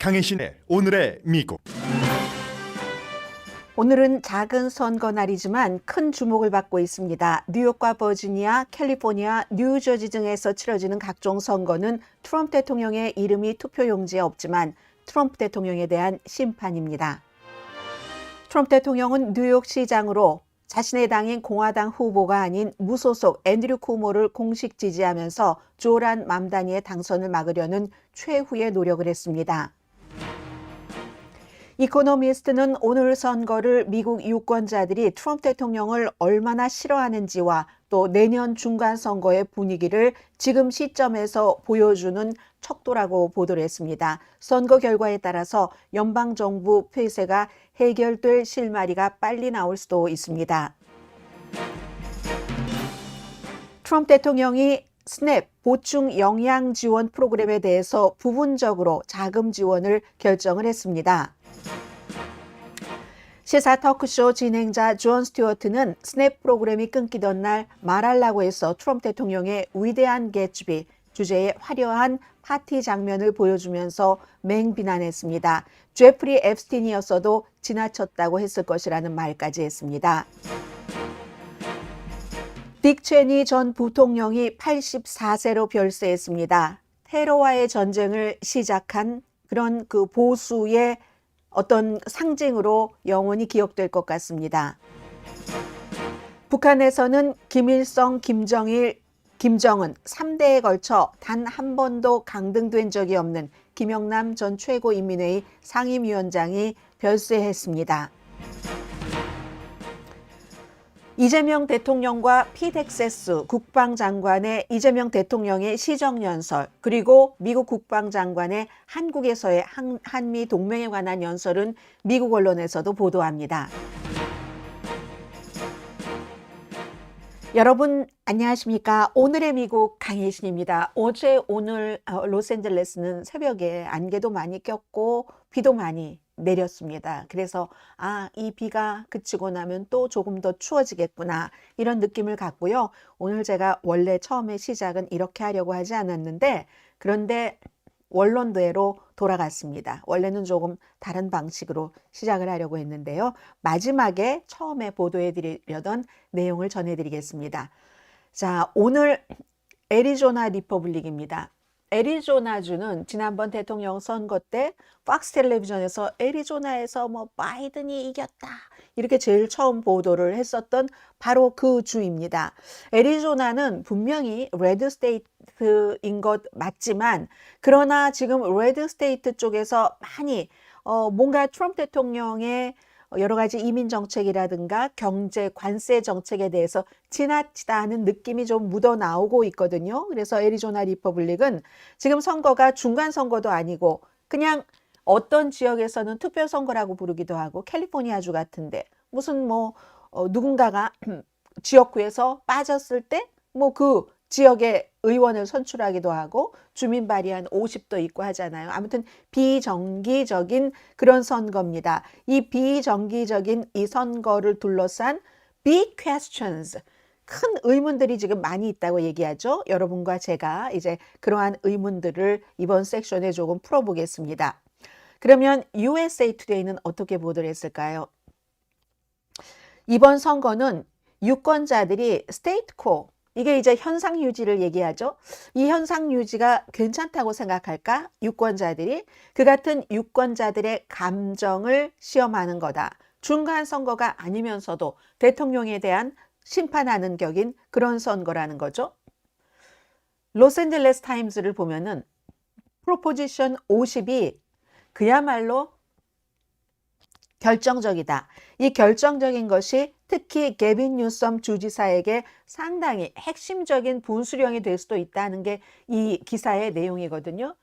강혜신의 오늘의 미국. 오늘은 작은 선거 날이지만 큰 주목을 받고 있습니다. 뉴욕과 버지니아, 캘리포니아, 뉴저지 등에서 치러지는 각종 선거는 트럼프 대통령의 이름이 투표용지에 없지만 트럼프 대통령에 대한 심판입니다. 트럼프 대통령은 뉴욕시장으로 자신의 당인 공화당 후보가 아닌 무소속 앤드류 쿠모를 공식 지지하면서 조란 맘다니의 당선을 막으려는 최후의 노력을 했습니다. 이코노미스트는 오늘 선거를 미국 유권자들이 트럼프 대통령을 얼마나 싫어하는지와 또 내년 중간 선거의 분위기를 지금 시점에서 보여주는 척도라고 보도를 했습니다. 선거 결과에 따라서 연방정부 폐쇄가 해결될 실마리가 빨리 나올 수도 있습니다. 트럼프 대통령이 스냅 보충 영양 지원 프로그램에 대해서 부분적으로 자금 지원을 결정을 했습니다. 시사 토크쇼 진행자 존 스튜어트는 스냅 프로그램이 끊기던 날 말하려고 해서 트럼프 대통령의 위대한 개츠비 주제의 화려한 파티 장면을 보여주면서 맹비난했습니다. 제프리 앱스틴이었어도 지나쳤다고 했을 것이라는 말까지 했습니다. 딕 체니 전 부통령이 84세로 별세했습니다. 테러와의 전쟁을 시작한 그런 그 보수의 어떤 상징으로 영원히 기억될 것 같습니다. 북한에서는 김일성, 김정일, 김정은 3대에 걸쳐 단 한 번도 강등된 적이 없는 김영남 전 최고인민회의 상임위원장이 별세했습니다. 이재명 대통령과 피텍세스 국방장관의 이재명 대통령의 시정연설 그리고 미국 국방장관의 한국에서의 한미 동맹에 관한 연설은 미국 언론에서도 보도합니다. 여러분 안녕하십니까? 오늘의 미국 강혜신입니다. 오늘 로스앤젤레스는 새벽에 안개도 많이 꼈고 비도 많이 내렸습니다. 그래서 이 비가 그치고 나면 또 조금 더 추워지겠구나 이런 느낌을 갖고요. 오늘 제가 원래 처음에 시작은 이렇게 하려고 하지 않았는데 그런데 원론대로 돌아갔습니다. 원래는 조금 다른 방식으로 시작을 하려고 했는데요. 마지막에 처음에 보도해 드리려던 내용을 전해드리겠습니다. 자, 오늘 애리조나 리퍼블릭입니다. 애리조나주는 지난번 대통령 선거 때 팍스 텔레비전에서 애리조나에서 바이든이 이겼다 이렇게 제일 처음 보도를 했었던 바로 그 주입니다. 애리조나는 분명히 레드 스테이트인 것 맞지만 그러나 지금 레드 스테이트 쪽에서 많이 뭔가 트럼프 대통령의 여러 가지 이민 정책이라든가 경제 관세 정책에 대해서 지나치다 하는 느낌이 좀 묻어 나오고 있거든요. 그래서 애리조나 리퍼블릭은 지금 선거가 중간 선거도 아니고 그냥 어떤 지역에서는 투표 선거라고 부르기도 하고 캘리포니아주 같은데 무슨 누군가가 지역구에서 빠졌을 때 그 지역의 의원을 선출하기도 하고 주민 발의한 50도 있고 하잖아요. 아무튼 비정기적인 그런 선거입니다. 이 비정기적인 이 선거를 둘러싼 big questions, 큰 의문들이 지금 많이 있다고 얘기하죠. 여러분과 제가 이제 그러한 의문들을 이번 섹션에 조금 풀어보겠습니다. 그러면 USA Today는 어떻게 보도를 했을까요? 이번 선거는 유권자들이 스테이트 코, 이게 이제 현상 유지를 얘기하죠. 이 현상 유지가 괜찮다고 생각할까? 유권자들이 그 같은 유권자들의 감정을 시험하는 거다. 중간 선거가 아니면서도 대통령에 대한 심판하는 격인 그런 선거라는 거죠. 로스앤젤레스 타임스를 보면은 프로포지션 50이 그야말로 결정적이다. 이 결정적인 것이 특히 게빈 뉴섬 주지사에게 상당히 핵심적인 분수령이 될 수도 있다는 게 이 기사의 내용이거든요.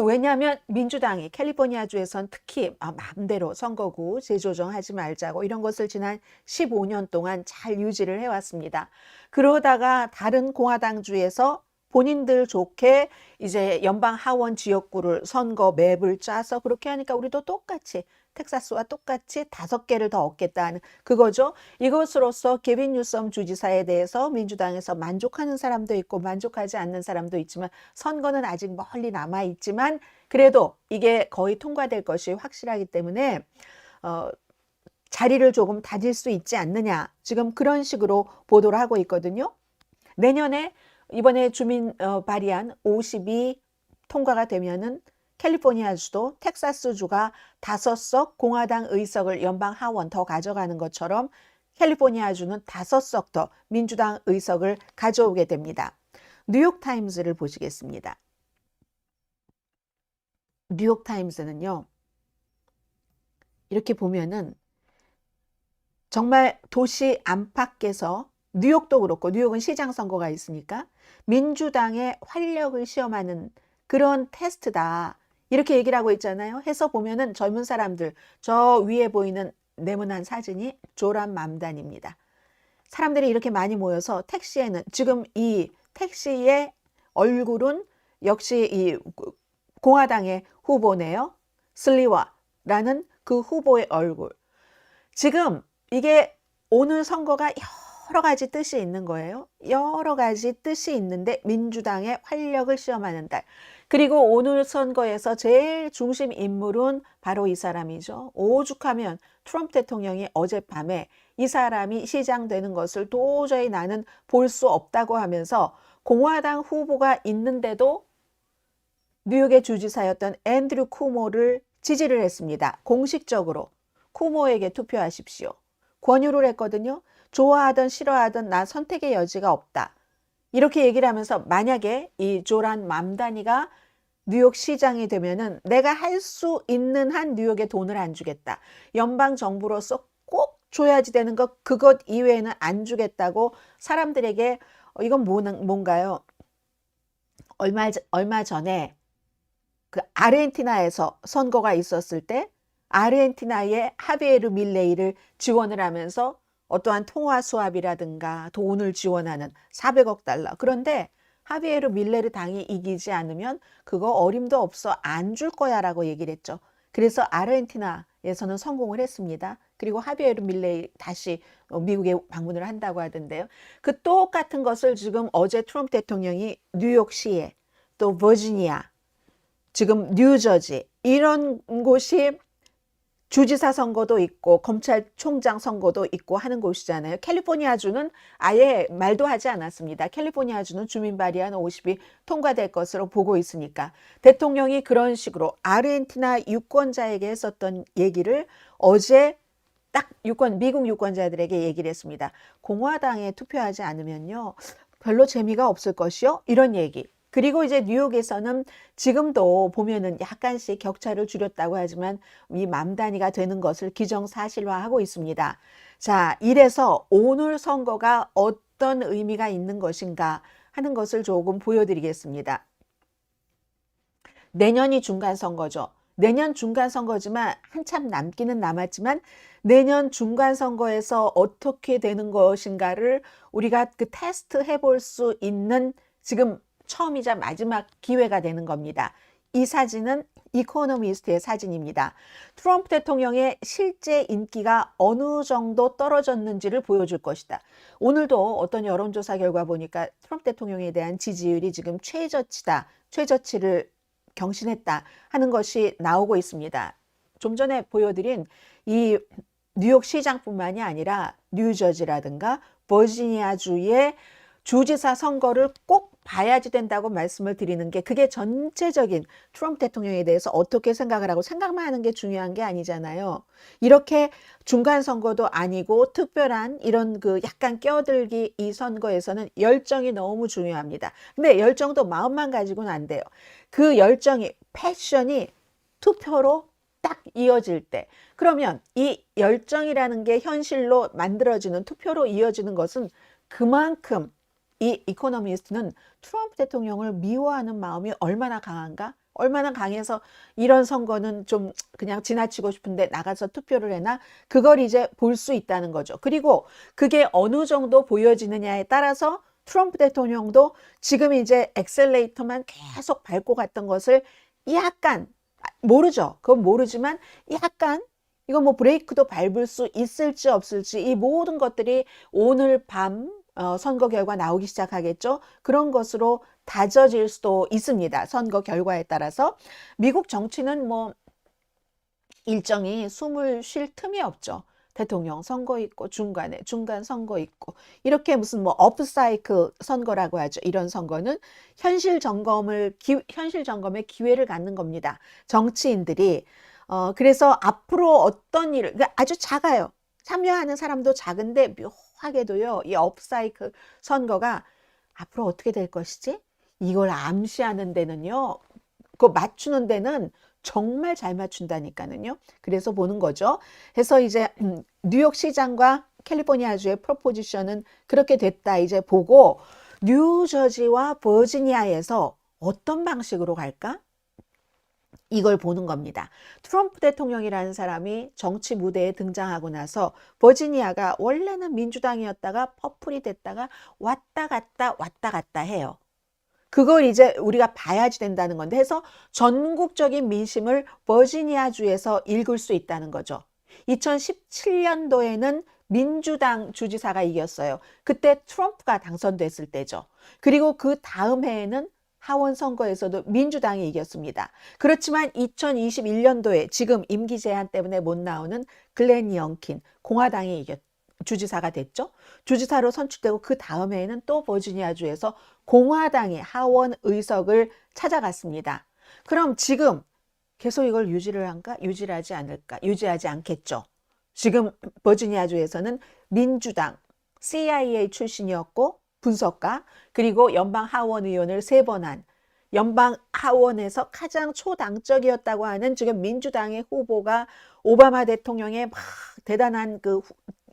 왜냐하면 민주당이 캘리포니아주에선 특히 마음대로 선거구 재조정하지 말자고 이런 것을 지난 15년 동안 잘 유지를 해왔습니다. 그러다가 다른 공화당주에서 본인들 좋게 이제 연방 하원 지역구를 선거 맵을 짜서 그렇게 하니까 우리도 똑같이 텍사스와 똑같이 5개를 더 얻겠다는 그거죠. 이것으로써 게빈 뉴섬 주지사에 대해서 민주당에서 만족하는 사람도 있고 만족하지 않는 사람도 있지만 선거는 아직 멀리 남아 있지만 그래도 이게 거의 통과될 것이 확실하기 때문에 자리를 조금 다질 수 있지 않느냐. 지금 그런 식으로 보도를 하고 있거든요. 내년에 이번에 주민 발의안 50이 통과가 되면은 캘리포니아주도 텍사스주가 5석 공화당 의석을 연방 하원 더 가져가는 것처럼 캘리포니아주는 5석 더 민주당 의석을 가져오게 됩니다. 뉴욕타임즈를 보시겠습니다. 뉴욕타임즈는요. 이렇게 보면은 정말 도시 안팎에서 뉴욕도 그렇고 뉴욕은 시장 선거가 있으니까 민주당의 활력을 시험하는 그런 테스트다. 이렇게 얘기를 하고 있잖아요. 해서 보면은 젊은 사람들 저 위에 보이는 네모난 사진이 조란 맘단입니다. 사람들이 이렇게 많이 모여서 택시에는 지금 이 택시의 얼굴은 역시 이 공화당의 후보네요. 슬리와라는 그 후보의 얼굴. 지금 이게 오늘 선거가 여러 가지 뜻이 있는 거예요. 여러 가지 뜻이 있는데 민주당의 활력을 시험하는 달. 그리고 오늘 선거에서 제일 중심 인물은 바로 이 사람이죠. 오죽하면 트럼프 대통령이 어젯밤에 이 사람이 시장 되는 것을 도저히 나는 볼 수 없다고 하면서 공화당 후보가 있는데도 뉴욕의 주지사였던 앤드류 쿠모를 지지를 했습니다. 공식적으로 쿠모에게 투표하십시오. 권유를 했거든요. 좋아하든 싫어하든 나 선택의 여지가 없다. 이렇게 얘기를 하면서 만약에 이 조란 맘다니가 뉴욕 시장이 되면은 내가 할 수 있는 한 뉴욕에 돈을 안 주겠다. 연방 정부로서 꼭 줘야지 되는 것 그것 이외에는 안 주겠다고 사람들에게 이건 뭔가요? 얼마 전에 그 아르헨티나에서 선거가 있었을 때 아르헨티나의 하비에르 밀레이를 지원을 하면서 어떠한 통화 수합이라든가 돈을 지원하는 400억 달러. 그런데 하비에르 밀레르 당이 이기지 않으면 그거 어림도 없어 안 줄 거야 라고 얘기를 했죠. 그래서 아르헨티나에서는 성공을 했습니다. 그리고 하비에르 밀레이 다시 미국에 방문을 한다고 하던데요. 그 똑같은 것을 지금 어제 트럼프 대통령이 뉴욕시에 또 버지니아 지금 뉴저지 이런 곳이 주지사 선거도 있고 검찰총장 선거도 있고 하는 곳이잖아요. 캘리포니아주는 아예 말도 하지 않았습니다. 캘리포니아주는 주민 발의안 50이 통과될 것으로 보고 있으니까 대통령이 그런 식으로 아르헨티나 유권자에게 했었던 얘기를 어제 딱 미국 유권자들에게 얘기를 했습니다. 공화당에 투표하지 않으면요 별로 재미가 없을 것이요 이런 얘기. 그리고 이제 뉴욕에서는 지금도 보면은 약간씩 격차를 줄였다고 하지만 이 맘단위가 되는 것을 기정사실화하고 있습니다. 자, 이래서 오늘 선거가 어떤 의미가 있는 것인가 하는 것을 조금 보여드리겠습니다. 내년이 중간선거죠. 내년 중간선거지만 한참 남기는 남았지만 내년 중간선거에서 어떻게 되는 것인가를 우리가 그 테스트 해볼 수 있는 지금 처음이자 마지막 기회가 되는 겁니다. 이 사진은 이코노미스트의 사진입니다. 트럼프 대통령의 실제 인기가 어느 정도 떨어졌는지를 보여줄 것이다. 오늘도 어떤 여론조사 결과 보니까 트럼프 대통령에 대한 지지율이 지금 최저치다. 최저치를 경신했다 하는 것이 나오고 있습니다. 좀 전에 보여드린 이 뉴욕 시장뿐만이 아니라 뉴저지라든가 버지니아주의 주지사 선거를 꼭 봐야지 된다고 말씀을 드리는 게 그게 전체적인 트럼프 대통령에 대해서 어떻게 생각을 하고 생각만 하는 게 중요한 게 아니잖아요. 이렇게 중간 선거도 아니고 특별한 이런 그 약간 껴들기 이 선거에서는 열정이 너무 중요합니다. 근데 열정도 마음만 가지고는 안 돼요. 그 열정이 패션이 투표로 딱 이어질 때 그러면 이 열정이라는 게 현실로 만들어지는 투표로 이어지는 것은 그만큼 이 이코노미스트는 트럼프 대통령을 미워하는 마음이 얼마나 강한가? 얼마나 강해서 이런 선거는 좀 그냥 지나치고 싶은데 나가서 투표를 해나? 그걸 이제 볼 수 있다는 거죠. 그리고 그게 어느 정도 보여지느냐에 따라서 트럼프 대통령도 지금 이제 엑셀레이터만 계속 밟고 갔던 것을 약간 모르죠. 그건 모르지만 약간 이거 뭐 브레이크도 밟을 수 있을지 없을지 이 모든 것들이 오늘 밤 선거 결과 나오기 시작하겠죠. 그런 것으로 다져질 수도 있습니다. 선거 결과에 따라서 미국 정치는 뭐 일정이 숨을 쉴 틈이 없죠. 대통령 선거 있고 중간에 중간 선거 있고 이렇게 무슨 뭐 업사이클 선거라고 하죠. 이런 선거는 현실 점검의 기회를 갖는 겁니다. 정치인들이 그래서 앞으로 어떤 일을 그러니까 아주 작아요. 참여하는 사람도 작은데 묘하게도요. 이 업사이클 선거가 앞으로 어떻게 될 것이지? 이걸 암시하는 데는요. 그 맞추는 데는 정말 잘 맞춘다니까는요. 그래서 보는 거죠. 그래서 이제 뉴욕 시장과 캘리포니아주의 프로포지션은 그렇게 됐다. 이제 보고 뉴저지와 버지니아에서 어떤 방식으로 갈까? 이걸 보는 겁니다. 트럼프 대통령이라는 사람이 정치 무대에 등장하고 나서 버지니아가 원래는 민주당이었다가 퍼플이 됐다가 왔다 갔다 해요. 그걸 이제 우리가 봐야지 된다는 건데 해서 전국적인 민심을 버지니아주에서 읽을 수 있다는 거죠. 2017년도에는 민주당 주지사가 이겼어요. 그때 트럼프가 당선됐을 때죠. 그리고 그 다음 해에는 하원 선거에서도 민주당이 이겼습니다. 그렇지만 2021년도에 지금 임기 제한 때문에 못 나오는 글렌 영킨 공화당이 주지사가 됐죠. 주지사로 선출되고 그 다음 해에는 또 버지니아주에서 공화당이 하원 의석을 찾아갔습니다. 그럼 지금 계속 이걸 유지를 한가? 유지를 하지 않을까? 유지하지 않겠죠. 지금 버지니아주에서는 민주당, CIA 출신이었고 분석가 그리고 연방 하원 의원을 3번 한 연방 하원에서 가장 초당적이었다고 하는 지금 민주당의 후보가 오바마 대통령의 막 대단한 그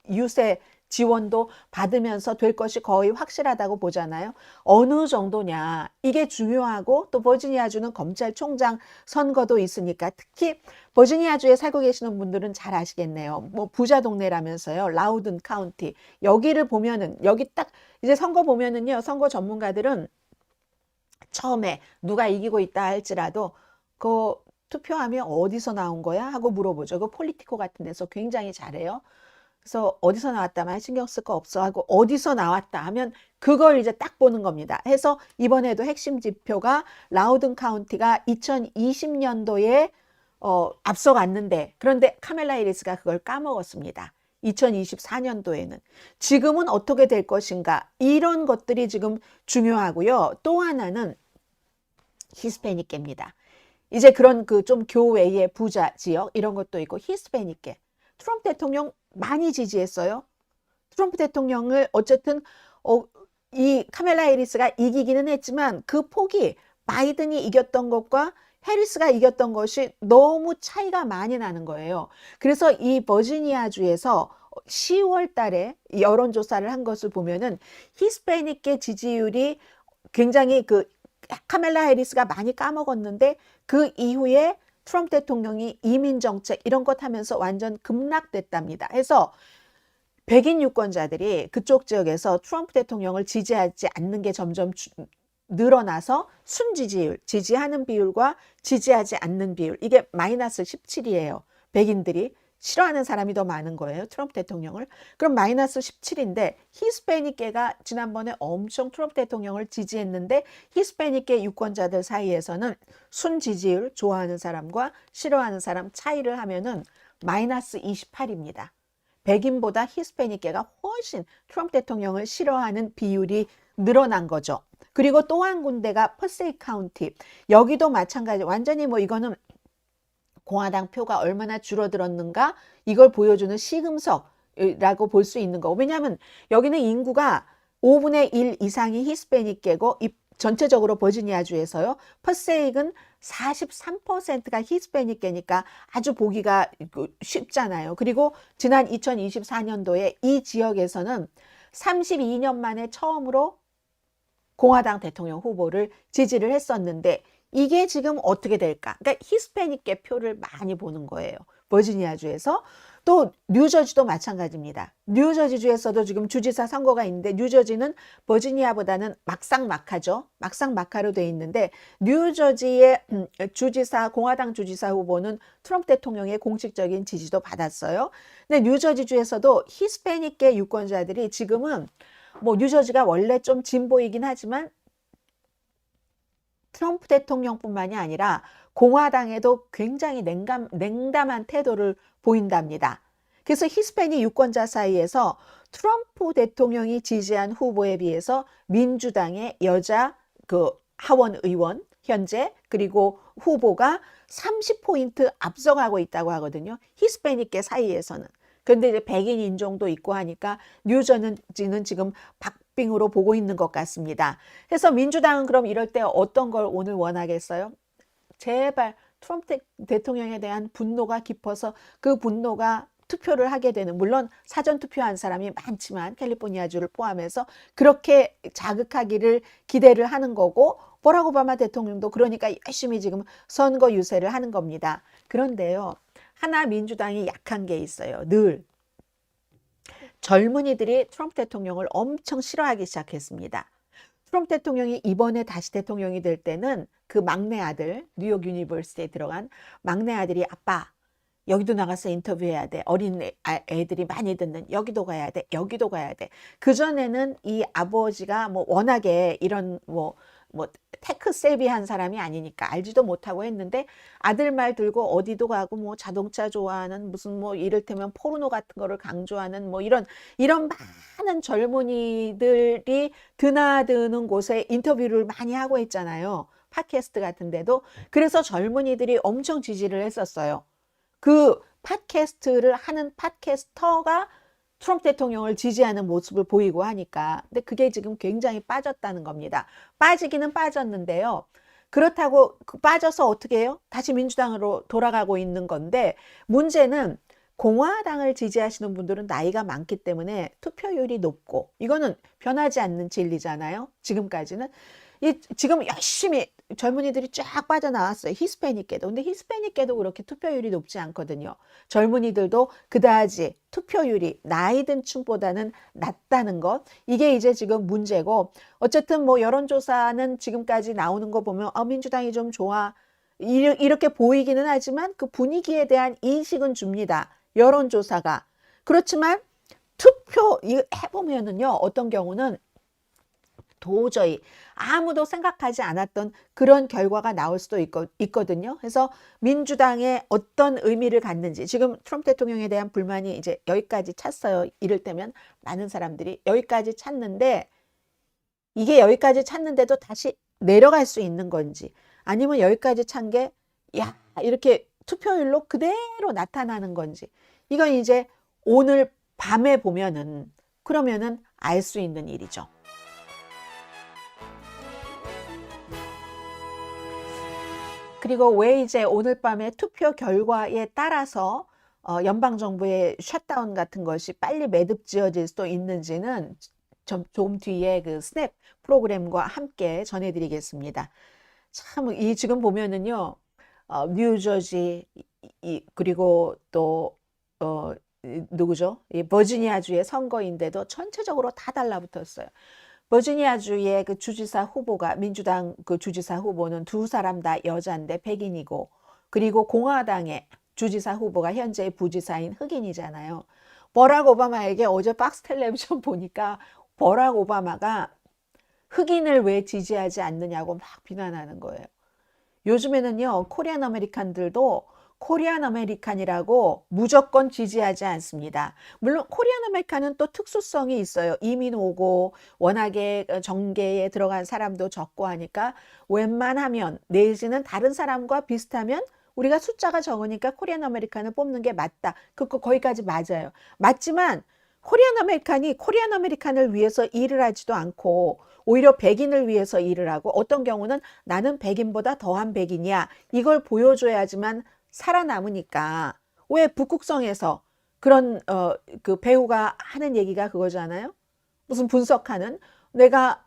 유세 지원도 받으면서 될 것이 거의 확실하다고 보잖아요. 어느 정도냐 이게 중요하고 또 버지니아주는 검찰총장 선거도 있으니까 특히 버지니아주에 살고 계시는 분들은 잘 아시겠네요. 뭐 부자 동네라면서요. 라우든 카운티 여기를 보면은 여기 딱 이제 선거 보면은요. 선거 전문가들은 처음에 누가 이기고 있다 할지라도 그 투표하면 어디서 나온 거야 하고 물어보죠. 그 폴리티코 같은 데서 굉장히 잘해요. 그래서 어디서 나왔다만 신경 쓸 거 없어 하고 어디서 나왔다 하면 그걸 이제 딱 보는 겁니다. 해서 이번에도 핵심 지표가 라우든 카운티가 2020년도에 앞서갔는데 그런데 카멜라 해리스가 그걸 까먹었습니다. 2024년도에는 지금은 어떻게 될 것인가 이런 것들이 지금 중요하고요. 또 하나는 히스패닉계입니다. 이제 그런 그 좀 교외의 부자 지역 이런 것도 있고 히스패닉계. 트럼프 대통령 많이 지지했어요. 트럼프 대통령을 어쨌든 이 카멜라 해리스가 이기기는 했지만 그 폭이 바이든이 이겼던 것과 해리스가 이겼던 것이 너무 차이가 많이 나는 거예요. 그래서 이 버지니아주에서 10월 달에 여론조사를 한 것을 보면은 히스패닉계 지지율이 굉장히 그 카멜라 해리스가 많이 까먹었는데 그 이후에 트럼프 대통령이 이민 정책 이런 것 하면서 완전 급락됐답니다. 해서 백인 유권자들이 그쪽 지역에서 트럼프 대통령을 지지하지 않는 게 점점 늘어나서 순지지율, 지지하는 비율과 지지하지 않는 비율 이게 마이너스 17이에요. 백인들이 싫어하는 사람이 더 많은 거예요. 트럼프 대통령을. 그럼 마이너스 17인데 히스패닉계가 지난번에 엄청 트럼프 대통령을 지지했는데 히스패닉계 유권자들 사이에서는 순지지율 좋아하는 사람과 싫어하는 사람 차이를 하면은 마이너스 28입니다. 백인보다 히스패닉계가 훨씬 트럼프 대통령을 싫어하는 비율이 늘어난 거죠. 그리고 또 한 군데가 퍼세이 카운티. 여기도 마찬가지. 완전히 뭐 이거는 공화당 표가 얼마나 줄어들었는가 이걸 보여주는 시금석이라고 볼 수 있는 거고 왜냐하면 여기는 인구가 5분의 1 이상이 히스패닉계고 전체적으로 버지니아주에서요. 퍼세이는 43%가 히스패닉계니까 아주 보기가 쉽잖아요. 그리고 지난 2024년도에 이 지역에서는 32년 만에 처음으로 공화당 대통령 후보를 지지를 했었는데 이게 지금 어떻게 될까? 그러니까 히스패닉계 표를 많이 보는 거예요. 버지니아주에서. 또 뉴저지도 마찬가지입니다. 뉴저지주에서도 지금 주지사 선거가 있는데 뉴저지는 버지니아보다는 막상막하죠. 막상막하로 돼 있는데 뉴저지의 주지사 공화당 주지사 후보는 트럼프 대통령의 공식적인 지지도 받았어요. 근데 뉴저지주에서도 히스패닉계 유권자들이 지금은 뭐 뉴저지가 원래 좀 진보이긴 하지만 트럼프 대통령뿐만이 아니라 공화당에도 굉장히 냉담한 태도를 보인답니다. 그래서 히스패닉 유권자 사이에서 트럼프 대통령이 지지한 후보에 비해서 민주당의 여자 그 하원 의원 현재 그리고 후보가 30포인트 앞서가고 있다고 하거든요. 히스패닉계 사이에서는. 그런데 이제 백인 인종도 있고 하니까 뉴저지는 지금 박빙으로 보고 있는 것 같습니다. 그래서 민주당은 그럼 이럴 때 어떤 걸 오늘 원하겠어요? 제발 트럼프 대통령에 대한 분노가 깊어서 그 분노가 투표를 하게 되는, 물론 사전 투표한 사람이 많지만 캘리포니아주를 포함해서 그렇게 자극하기를 기대를 하는 거고, 버락 오바마 대통령도 그러니까 열심히 지금 선거 유세를 하는 겁니다. 그런데요, 하나 민주당이 약한 게 있어요. 늘 젊은이들이 트럼프 대통령을 엄청 싫어하기 시작했습니다. 트럼프 대통령이 이번에 다시 대통령이 될 때는 그 막내 아들, 뉴욕 유니버시티에 들어간 막내 아들이 아빠 여기도 나가서 인터뷰해야 돼. 어린 애들이 많이 듣는 여기도 가야 돼. 여기도 가야 돼. 그전에는 이 아버지가 뭐 워낙에 이런 뭐 테크 세비한 사람이 아니니까 알지도 못하고 했는데 아들 말 들고 어디도 가고 뭐 자동차 좋아하는 무슨 뭐 이를테면 포르노 같은 거를 강조하는 뭐 이런 많은 젊은이들이 드나드는 곳에 인터뷰를 많이 하고 있잖아요. 팟캐스트 같은 데도. 그래서 젊은이들이 엄청 지지를 했었어요. 그 팟캐스트를 하는 팟캐스터가 트럼프 대통령을 지지하는 모습을 보이고 하니까. 근데 그게 지금 굉장히 빠졌다는 겁니다. 빠지기는 빠졌는데요. 그렇다고 빠져서 어떻게 해요? 다시 민주당으로 돌아가고 있는 건데, 문제는 공화당을 지지하시는 분들은 나이가 많기 때문에 투표율이 높고, 이거는 변하지 않는 진리잖아요. 지금까지는. 지금 열심히 젊은이들이 쫙 빠져나왔어요. 히스패닉계도. 근데 히스패닉계도 그렇게 투표율이 높지 않거든요. 젊은이들도 그다지 투표율이 나이 든 층보다는 낮다는 것. 이게 이제 지금 문제고, 어쨌든 뭐 여론조사는 지금까지 나오는 거 보면 민주당이 좀 좋아. 이렇게 보이기는 하지만 그 분위기에 대한 인식은 줍니다. 여론조사가. 그렇지만 투표 이거 해보면은요, 어떤 경우는 도저히 아무도 생각하지 않았던 그런 결과가 나올 수도 있거든요. 그래서 민주당에 어떤 의미를 갖는지, 지금 트럼프 대통령에 대한 불만이 이제 여기까지 찼어요. 이를테면 많은 사람들이 여기까지 찼는데, 이게 여기까지 찼는데도 다시 내려갈 수 있는 건지, 아니면 여기까지 찬 게 이렇게 투표율로 그대로 나타나는 건지, 이건 이제 오늘 밤에 보면은 그러면은 알 수 있는 일이죠. 그리고 왜 이제 오늘 밤에 투표 결과에 따라서 연방정부의 셧다운 같은 것이 빨리 매듭지어질 수도 있는지는 좀 뒤에 그 스냅 프로그램과 함께 전해드리겠습니다. 참, 지금 보면은요, 뉴저지, 그리고 또, 누구죠? 이 버지니아주의 선거인데도 전체적으로 다 달라붙었어요. 버지니아주의 그 주지사 후보가, 민주당 그 주지사 후보는 두 사람 다 여자인데 백인이고, 그리고 공화당의 주지사 후보가 현재 부지사인 흑인이잖아요. 버락 오바마에게 어제 박스 텔레비전 보니까 버락 오바마가 흑인을 왜 지지하지 않느냐고 막 비난하는 거예요. 요즘에는요, 코리안 아메리칸들도 코리안 아메리칸이라고 무조건 지지하지 않습니다. 물론 코리안 아메리칸은 또 특수성이 있어요. 이민 오고 워낙에 정계에 들어간 사람도 적고 하니까 웬만하면 내지는 다른 사람과 비슷하면 우리가 숫자가 적으니까 코리안 아메리칸을 뽑는 게 맞다. 거기까지 맞아요. 맞지만 코리안 아메리칸이 코리안 아메리칸을 위해서 일을 하지도 않고 오히려 백인을 위해서 일을 하고, 어떤 경우는 나는 백인보다 더한 백인이야, 이걸 보여줘야지만 살아남으니까. 왜 북극성에서 그런 그 배우가 하는 얘기가 그거잖아요. 무슨 분석하는, 내가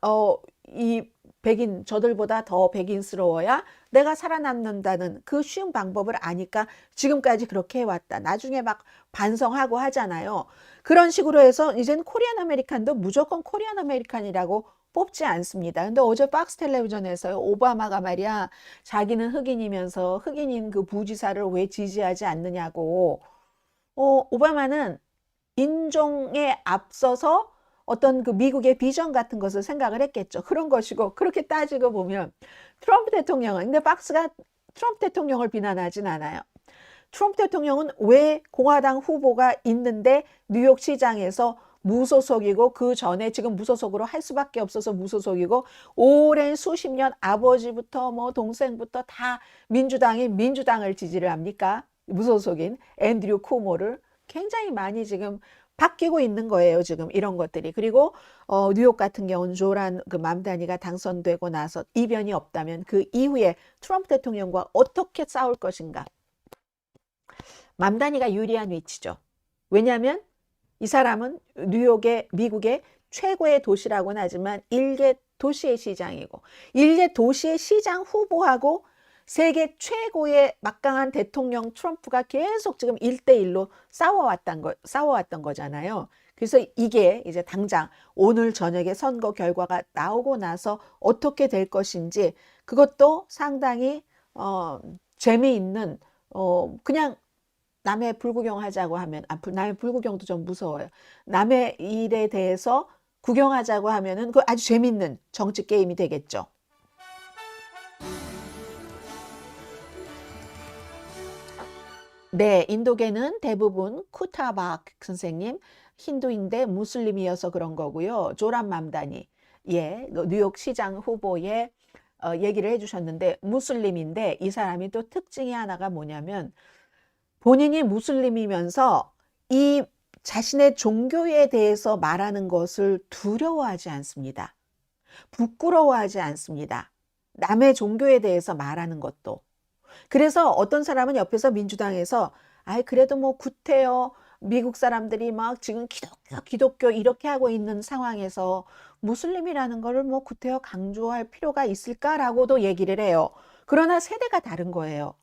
이 백인, 저들보다 더 백인스러워야 내가 살아남는다는 그 쉬운 방법을 아니까 지금까지 그렇게 해왔다. 나중에 막 반성하고 하잖아요. 그런 식으로 해서 이제는 코리안 아메리칸도 무조건 코리안 아메리칸이라고 뽑지 않습니다. 근데 어제 박스 텔레비전에서 오바마가 말이야, 자기는 흑인이면서 흑인인 그 부지사를 왜 지지하지 않느냐고. 오바마는 인종에 앞서서 어떤 그 미국의 비전 같은 것을 생각을 했겠죠. 그런 것이고, 그렇게 따지고 보면 트럼프 대통령은, 근데 박스가 트럼프 대통령을 비난하진 않아요. 트럼프 대통령은 왜 공화당 후보가 있는데 뉴욕 시장에서 무소속이고, 그 전에 지금 무소속으로 할 수밖에 없어서 무소속이고, 오랜 수십 년 아버지부터 뭐 동생부터 다 민주당을 지지를 합니까? 무소속인 앤드류 쿠모를 굉장히 많이 지금 바뀌고 있는 거예요. 지금 이런 것들이. 그리고 뉴욕 같은 경우는 조란 그 맘다니가 당선되고 나서 이변이 없다면 그 이후에 트럼프 대통령과 어떻게 싸울 것인가. 맘다니가 유리한 위치죠. 왜냐하면 이 사람은 미국의 최고의 도시라고는 하지만 일개 도시의 시장이고, 일개 도시의 시장 후보하고 세계 최고의 막강한 대통령 트럼프가 계속 지금 1대1로 싸워왔던 거잖아요. 그래서 이게 이제 당장 오늘 저녁에 선거 결과가 나오고 나서 어떻게 될 것인지, 그것도 상당히 재미있는, 그냥 남의 불구경하자고 하면, 남의 불구경도 좀 무서워요. 남의 일에 대해서 구경하자고 하면은 그 아주 재밌는 정치 게임이 되겠죠. 네, 인도계는 대부분 쿠타박 선생님, 힌두인데 무슬림이어서 그런 거고요. 조란 맘다니, 예, 뉴욕 시장 후보의 얘기를 해주셨는데, 무슬림인데 이 사람이 또 특징이 하나가 뭐냐면, 본인이 무슬림이면서 이 자신의 종교에 대해서 말하는 것을 두려워하지 않습니다. 부끄러워하지 않습니다. 남의 종교에 대해서 말하는 것도. 그래서 어떤 사람은 옆에서 민주당에서 아이 그래도 뭐 구태여, 미국 사람들이 막 지금 기독교 이렇게 하고 있는 상황에서 무슬림이라는 거를 뭐 구태여 강조할 필요가 있을까라고도 얘기를 해요. 그러나 세대가 다른 거예요.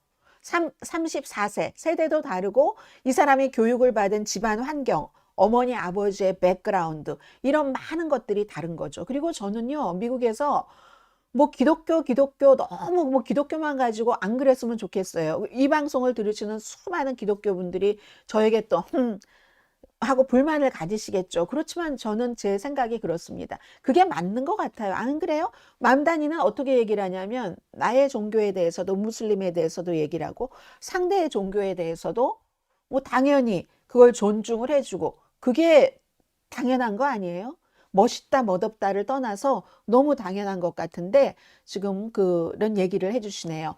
34세, 세대도 다르고 이 사람이 교육을 받은 집안 환경, 어머니 아버지의 백그라운드, 이런 많은 것들이 다른 거죠. 그리고 저는요, 미국에서 뭐 기독교 너무 뭐 기독교만 가지고 안 그랬으면 좋겠어요. 이 방송을 들으시는 수많은 기독교분들이 저에게 또 하고 불만을 가지시겠죠. 그렇지만 저는 제 생각이 그렇습니다. 그게 맞는 것 같아요. 안 그래요? 맘다니는 어떻게 얘기를 하냐면 나의 종교에 대해서도 무슬림에 대해서도 얘기를 하고 상대의 종교에 대해서도 뭐 당연히 그걸 존중을 해주고, 그게 당연한 거 아니에요? 멋있다 멋없다를 떠나서 너무 당연한 것 같은데 지금 그런 얘기를 해주시네요.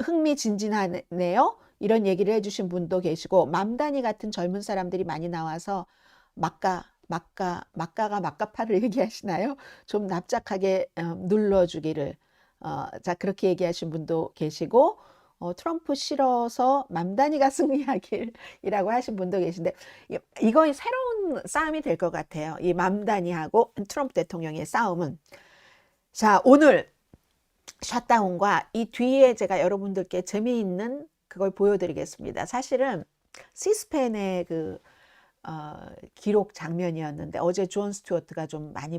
흥미진진하네요. 이런 얘기를 해주신 분도 계시고, 맘다니 같은 젊은 사람들이 많이 나와서 막가가 막가파를 얘기하시나요? 좀 납작하게 눌러주기를. 자, 그렇게 얘기하신 분도 계시고, 트럼프 싫어서 맘다니가 승리하길이라고 하신 분도 계신데, 이건 새로운 싸움이 될 것 같아요. 이 맘다니하고 트럼프 대통령의 싸움은. 자, 오늘 셧다운과 이 뒤에 제가 여러분들께 재미있는 그걸 보여드리겠습니다. 사실은 시스펜의 그 기록 장면이었는데 어제 존 스튜어트가 좀 많이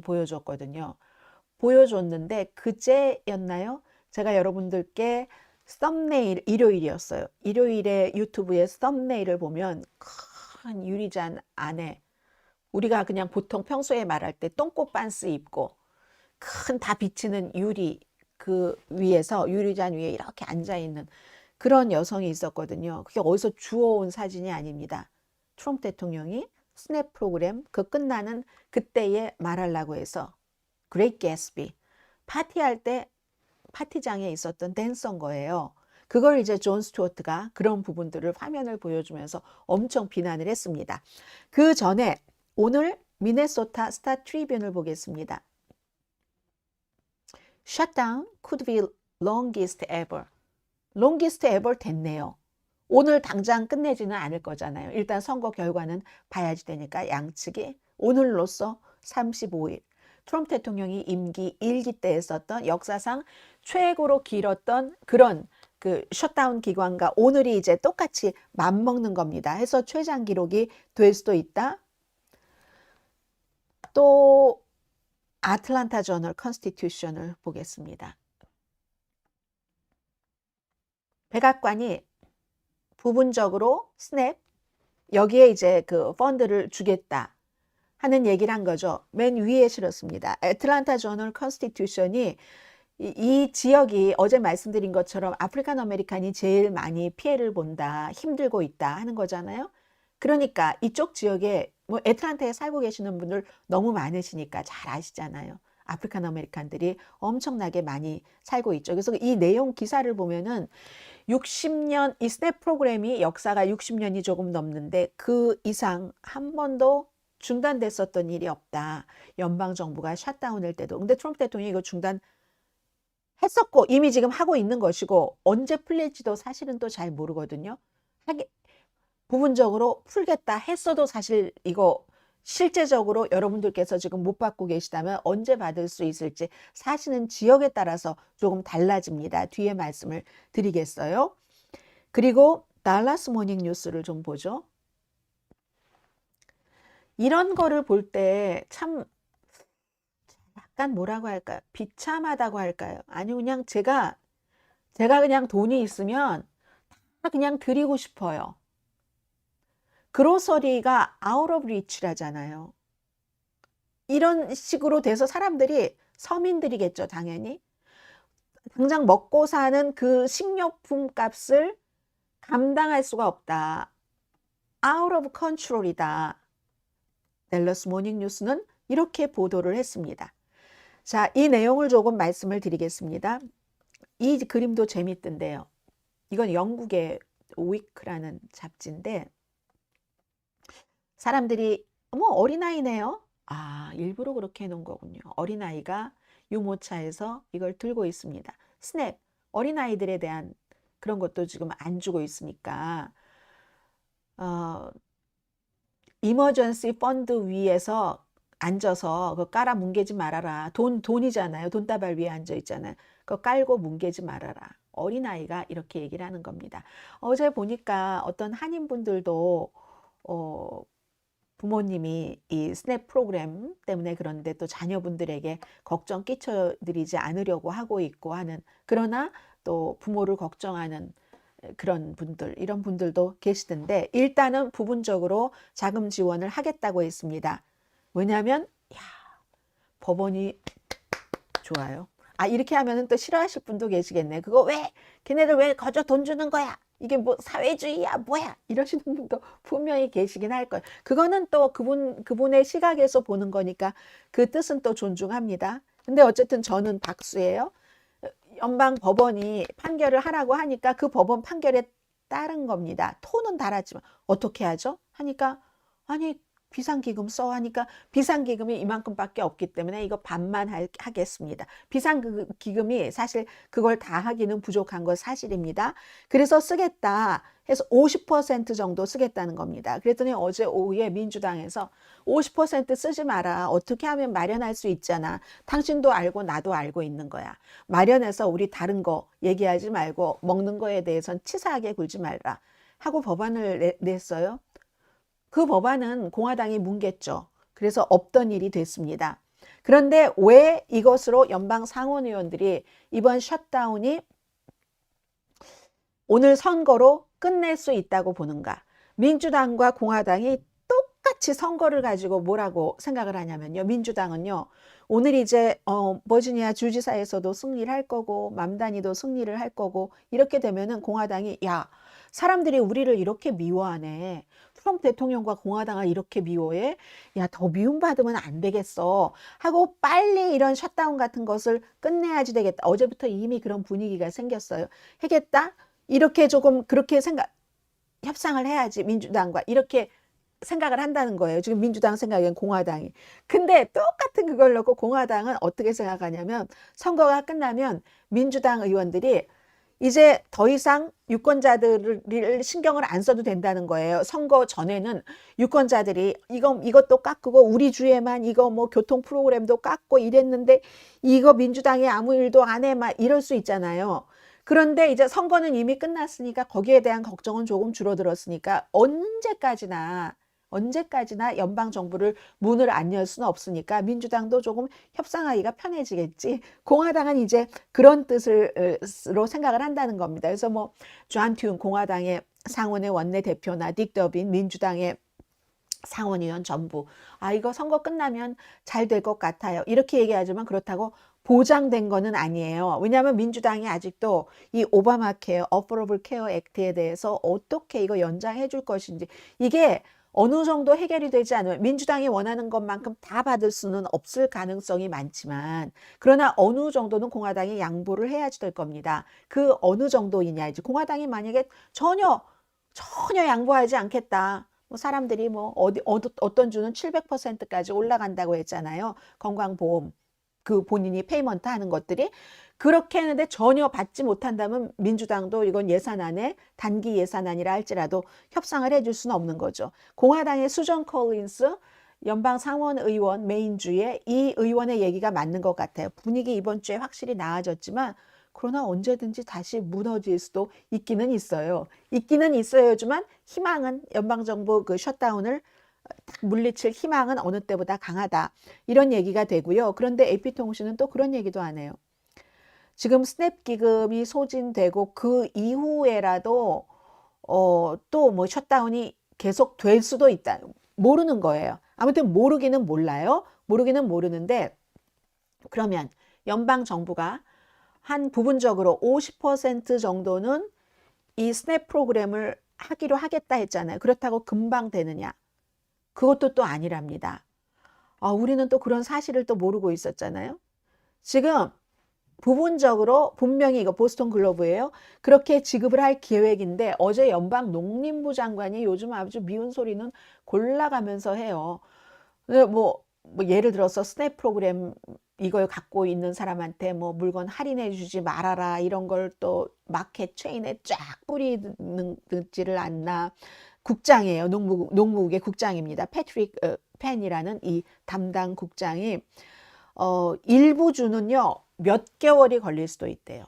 보여줬는데 그제였나요? 제가 여러분들께 썸네일, 일요일이었어요. 일요일에 유튜브에 썸네일을 보면 큰 유리잔 안에 우리가 그냥 보통 평소에 말할 때 똥꼬 반스 입고 큰 다 비치는 그 위에서, 유리잔 위에 이렇게 앉아있는 그런 여성이 있었거든요. 그게 어디서 주워온 사진이 아닙니다. 트럼프 대통령이 스냅 프로그램 그 끝나는 그때에 말하려고 해서 그레이트 개츠비 파티할 때 파티장에 있었던 댄서인 거예요. 그걸 이제 존 스튜어트가 그런 부분들을 화면을 보여주면서 엄청 비난을 했습니다. 그 전에 오늘 미네소타 스타 트리뷴을 보겠습니다. Shutdown could be longest ever. longest ever 됐네요. 오늘 당장 끝내지는 않을 거잖아요. 일단 선거 결과는 봐야지 되니까 양측이 오늘로써 35일. 트럼프 대통령이 임기 1기 때 했었던 역사상 최고로 길었던 그런 그 셧다운 기간과 오늘이 이제 똑같이 맞먹는 겁니다. 해서 최장 기록이 될 수도 있다. 또 아틀란타 저널 컨스티튜션을 보겠습니다. 백악관이 부분적으로 스냅 여기에 이제 그 펀드를 주겠다 하는 얘기를 한 거죠. 맨 위에 실었습니다. 애틀란타 저널 컨스티튜션이 이 지역이 어제 말씀드린 것처럼 아프리칸 아메리칸이 제일 많이 피해를 본다, 힘들고 있다 하는 거잖아요. 그러니까 이쪽 지역에 뭐 애틀란타에 살고 계시는 분들 너무 많으시니까 잘 아시잖아요. 아프리칸 아메리칸들이 엄청나게 많이 살고 있죠. 그래서 이 내용 기사를 보면은 60년 이 스냅 프로그램이 역사가 60년이 조금 넘는데 그 이상 한 번도 중단됐었던 일이 없다. 연방 정부가 샷다운할 때도. 근데 트럼프 대통령이 이거 중단했었고 이미 지금 하고 있는 것이고 언제 풀릴지도 사실은 또 잘 모르거든요. 부분적으로 풀겠다 했어도 사실 이거 실제적으로 여러분들께서 지금 못 받고 계시다면 언제 받을 수 있을지 사실은 지역에 따라서 조금 달라집니다. 뒤에 말씀을 드리겠어요. 그리고 달라스 모닝 뉴스를 좀 보죠. 이런 거를 볼 때 참 약간 뭐라고 할까요? 비참하다고 할까요? 아니 그냥 제가 그냥 돈이 있으면 다 그냥 드리고 싶어요. 그로서리가 아웃 오브 리치라잖아요. 이런 식으로 돼서 사람들이 서민들이겠죠, 당연히. 당장 먹고 사는 그 식료품 값을 감당할 수가 없다. 아웃 오브 컨트롤이다. 댈러스 모닝 뉴스는 이렇게 보도를 했습니다. 자, 이 내용을 조금 말씀을 드리겠습니다. 이 그림도 재밌던데요. 이건 영국의 위크라는 잡지인데 사람들이 어머 어린아이네요. 아, 일부러 그렇게 해놓은 거군요. 어린아이가 유모차에서 이걸 들고 있습니다. 스냅, 어린아이들에 대한 그런 것도 지금 안 주고 있으니까 이머전시 펀드 위에서 앉아서 그거 깔아 뭉개지 말아라. 돈이잖아요. 돈다발 위에 앉아 있잖아요. 그거 깔고 뭉개지 말아라. 어린아이가 이렇게 얘기를 하는 겁니다. 어제 보니까 어떤 한인분들도 부모님이 이 스냅 프로그램 때문에 그런데 또 자녀분들에게 걱정 끼쳐드리지 않으려고 하고 있고 하는 그러나 또 부모를 걱정하는 그런 분들 이런 분들도 계시던데 일단은 부분적으로 자금 지원을 하겠다고 했습니다. 왜냐하면 법원이 좋아요. 아 이렇게 하면은 또 싫어하실 분도 계시겠네. 그거 왜 걔네들 왜 거저 돈 주는 거야? 이게 뭐 사회주의야 뭐야 이러시는 분도 분명히 계시긴 할 거예요. 그거는 또 그분의 시각에서 보는 거니까 그 뜻은 또 존중합니다. 근데 어쨌든 저는 박수예요. 연방 법원이 판결을 하라고 하니까 그 법원 판결에 따른 겁니다. 톤은 달았지만 어떻게 하죠? 하니까 아니 비상기금 써 하니까 비상기금이 이만큼밖에 없기 때문에 이거 반만 하겠습니다. 비상기금이 사실 그걸 다 하기는 부족한 건 사실입니다. 그래서 쓰겠다 해서 50% 정도 쓰겠다는 겁니다. 그랬더니 어제 오후에 민주당에서 50% 쓰지 마라. 어떻게 하면 마련할 수 있잖아. 당신도 알고 나도 알고 있는 거야. 마련해서 우리 다른 거 얘기하지 말고 먹는 거에 대해서는 치사하게 굴지 말라 하고 법안을 냈어요. 그 법안은 공화당이 뭉갰죠. 그래서 없던 일이 됐습니다. 그런데 왜 이것으로 연방 상원 의원들이 이번 셧다운이 오늘 선거로 끝낼 수 있다고 보는가? 민주당과 공화당이 똑같이 선거를 가지고 뭐라고 생각을 하냐면요. 민주당은요. 오늘 이제 버지니아 주지사에서도 승리를 할 거고 맘다니도 승리를 할 거고 이렇게 되면은 공화당이 야 사람들이 우리를 이렇게 미워하네. 트럼프 대통령과 공화당을 이렇게 미워해? 야, 더 미움받으면 안 되겠어. 하고 빨리 이런 셧다운 같은 것을 끝내야지 되겠다. 어제부터 이미 그런 분위기가 생겼어요. 하겠다? 이렇게 조금 그렇게 협상을 해야지 민주당과 이렇게 생각을 한다는 거예요. 지금 민주당 생각엔 공화당이. 근데 똑같은 그걸 놓고 공화당은 어떻게 생각하냐면 선거가 끝나면 민주당 의원들이 이제 더 이상 유권자들을 신경을 안 써도 된다는 거예요. 선거 전에는 유권자들이 이것도 깎고 우리 주에만 이거 뭐 교통 프로그램도 깎고 이랬는데 이거 민주당이 아무 일도 안 해 막 이럴 수 있잖아요. 그런데 이제 선거는 이미 끝났으니까 거기에 대한 걱정은 조금 줄어들었으니까 언제까지나 연방 정부를 문을 안 열 수는 없으니까 민주당도 조금 협상하기가 편해지겠지. 공화당은 이제 그런 뜻으로 생각을 한다는 겁니다. 그래서 뭐 존 튠 공화당의 상원의 원내대표나 딕 더빈 민주당의 상원의원 전부 이거 선거 끝나면 잘 될 것 같아요. 이렇게 얘기하지만 그렇다고 보장된 거는 아니에요. 왜냐하면 민주당이 아직도 이 오바마 케어, 어포러블 케어 액트에 대해서 어떻게 이거 연장해 줄 것인지 이게 어느 정도 해결이 되지 않으면 민주당이 원하는 것만큼 다 받을 수는 없을 가능성이 많지만 그러나 어느 정도는 공화당이 양보를 해야지 될 겁니다. 그 어느 정도이냐 이제 공화당이 만약에 전혀 양보하지 않겠다. 뭐 사람들이 뭐 어떤 주는 700%까지 올라간다고 했잖아요. 건강보험 그 본인이 페이먼트 하는 것들이 그렇게 했는데 전혀 받지 못한다면 민주당도 이건 예산안에 단기 예산안이라 할지라도 협상을 해줄 수는 없는 거죠. 공화당의 수전 콜린스 연방 상원 의원 메인주에 이 의원의 얘기가 맞는 것 같아요. 분위기 이번 주에 확실히 나아졌지만 그러나 언제든지 다시 무너질 수도 있기는 있어요. 있기는 있어야지만 희망은 연방정부 그 셧다운을 물리칠 희망은 어느 때보다 강하다. 이런 얘기가 되고요. 그런데 AP통신은 또 그런 얘기도 안 해요. 지금 스냅 기금이 소진되고 그 이후에라도 또 뭐 셧다운이 계속 될 수도 있다. 모르는 거예요. 아무튼 모르기는 몰라요. 모르기는 모르는데 그러면 연방 정부가 한 부분적으로 50% 정도는 이 스냅 프로그램을 하기로 하겠다 했잖아요. 그렇다고 금방 되느냐? 그것도 또 아니랍니다. 우리는 또 그런 사실을 또 모르고 있었잖아요. 지금 부분적으로 분명히 이거 보스턴 글로브예요. 그렇게 지급을 할 계획인데 어제 연방 농림부 장관이 요즘 아주 미운 소리는 골라가면서 해요. 뭐 예를 들어서 스냅 프로그램 이걸 갖고 있는 사람한테 뭐 물건 할인해 주지 말아라 이런 걸 또 마켓 체인에 쫙 뿌리지를 않나. 국장이에요. 농무국의 국장입니다. 패트릭 펜이라는 이 담당 국장이 일부 주는요 몇 개월이 걸릴 수도 있대요.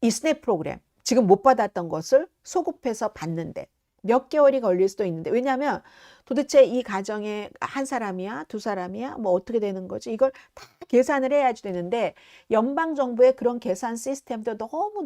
이 스냅 프로그램 지금 못 받았던 것을 소급해서 받는데 몇 개월이 걸릴 수도 있는데 왜냐하면 도대체 이 가정에 한 사람이야 두 사람이야 뭐 어떻게 되는 거지 이걸 다 계산을 해야지 되는데 연방정부의 그런 계산 시스템도 너무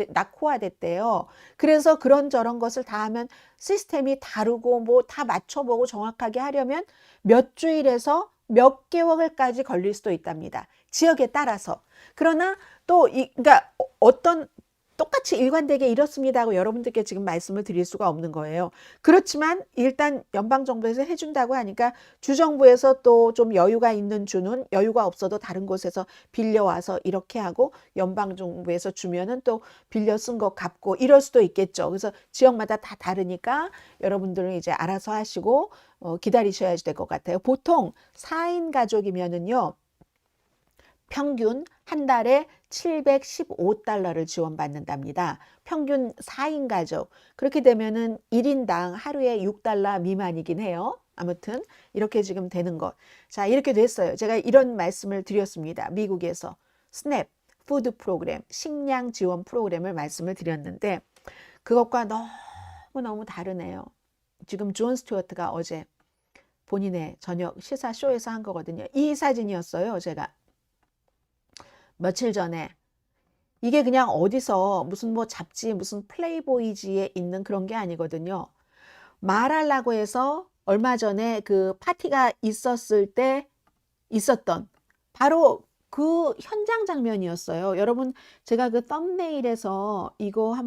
낙후화됐대요. 그래서 그런저런 것을 다 하면 시스템이 다르고 뭐 다 맞춰보고 정확하게 하려면 몇 주일에서 몇 개월까지 걸릴 수도 있답니다. 지역에 따라서. 그러나 또 그러니까 어떤 똑같이 일관되게 이렇습니다 하고 여러분들께 지금 말씀을 드릴 수가 없는 거예요. 그렇지만 일단 연방정부에서 해준다고 하니까 주정부에서 또 좀 여유가 있는 주는 여유가 없어도 다른 곳에서 빌려와서 이렇게 하고 연방정부에서 주면은 또 빌려 쓴 거 갚고 이럴 수도 있겠죠. 그래서 지역마다 다 다르니까 여러분들은 이제 알아서 하시고 기다리셔야 될 것 같아요. 보통 4인 가족이면은요. 평균 한 달에 715달러를 지원받는답니다. 평균 4인 가족. 그렇게 되면은 1인당 하루에 6달러 미만이긴 해요. 아무튼 이렇게 지금 되는 것. 자, 이렇게 됐어요. 제가 이런 말씀을 드렸습니다. 미국에서 스냅, 푸드 프로그램, 식량 지원 프로그램을 말씀을 드렸는데 그것과 너무너무 다르네요. 지금 존 스튜어트가 어제 본인의 저녁 시사쇼에서 한 거거든요. 이 사진이었어요. 제가. 며칠 전에 이게 그냥 어디서 무슨 뭐 잡지 무슨 플레이보이지에 있는 그런 게 아니거든요. 말하려고 해서 얼마 전에 그 파티가 있었을 때 있었던 바로 그 현장 장면이었어요. 여러분 제가 그 썸네일에서 이거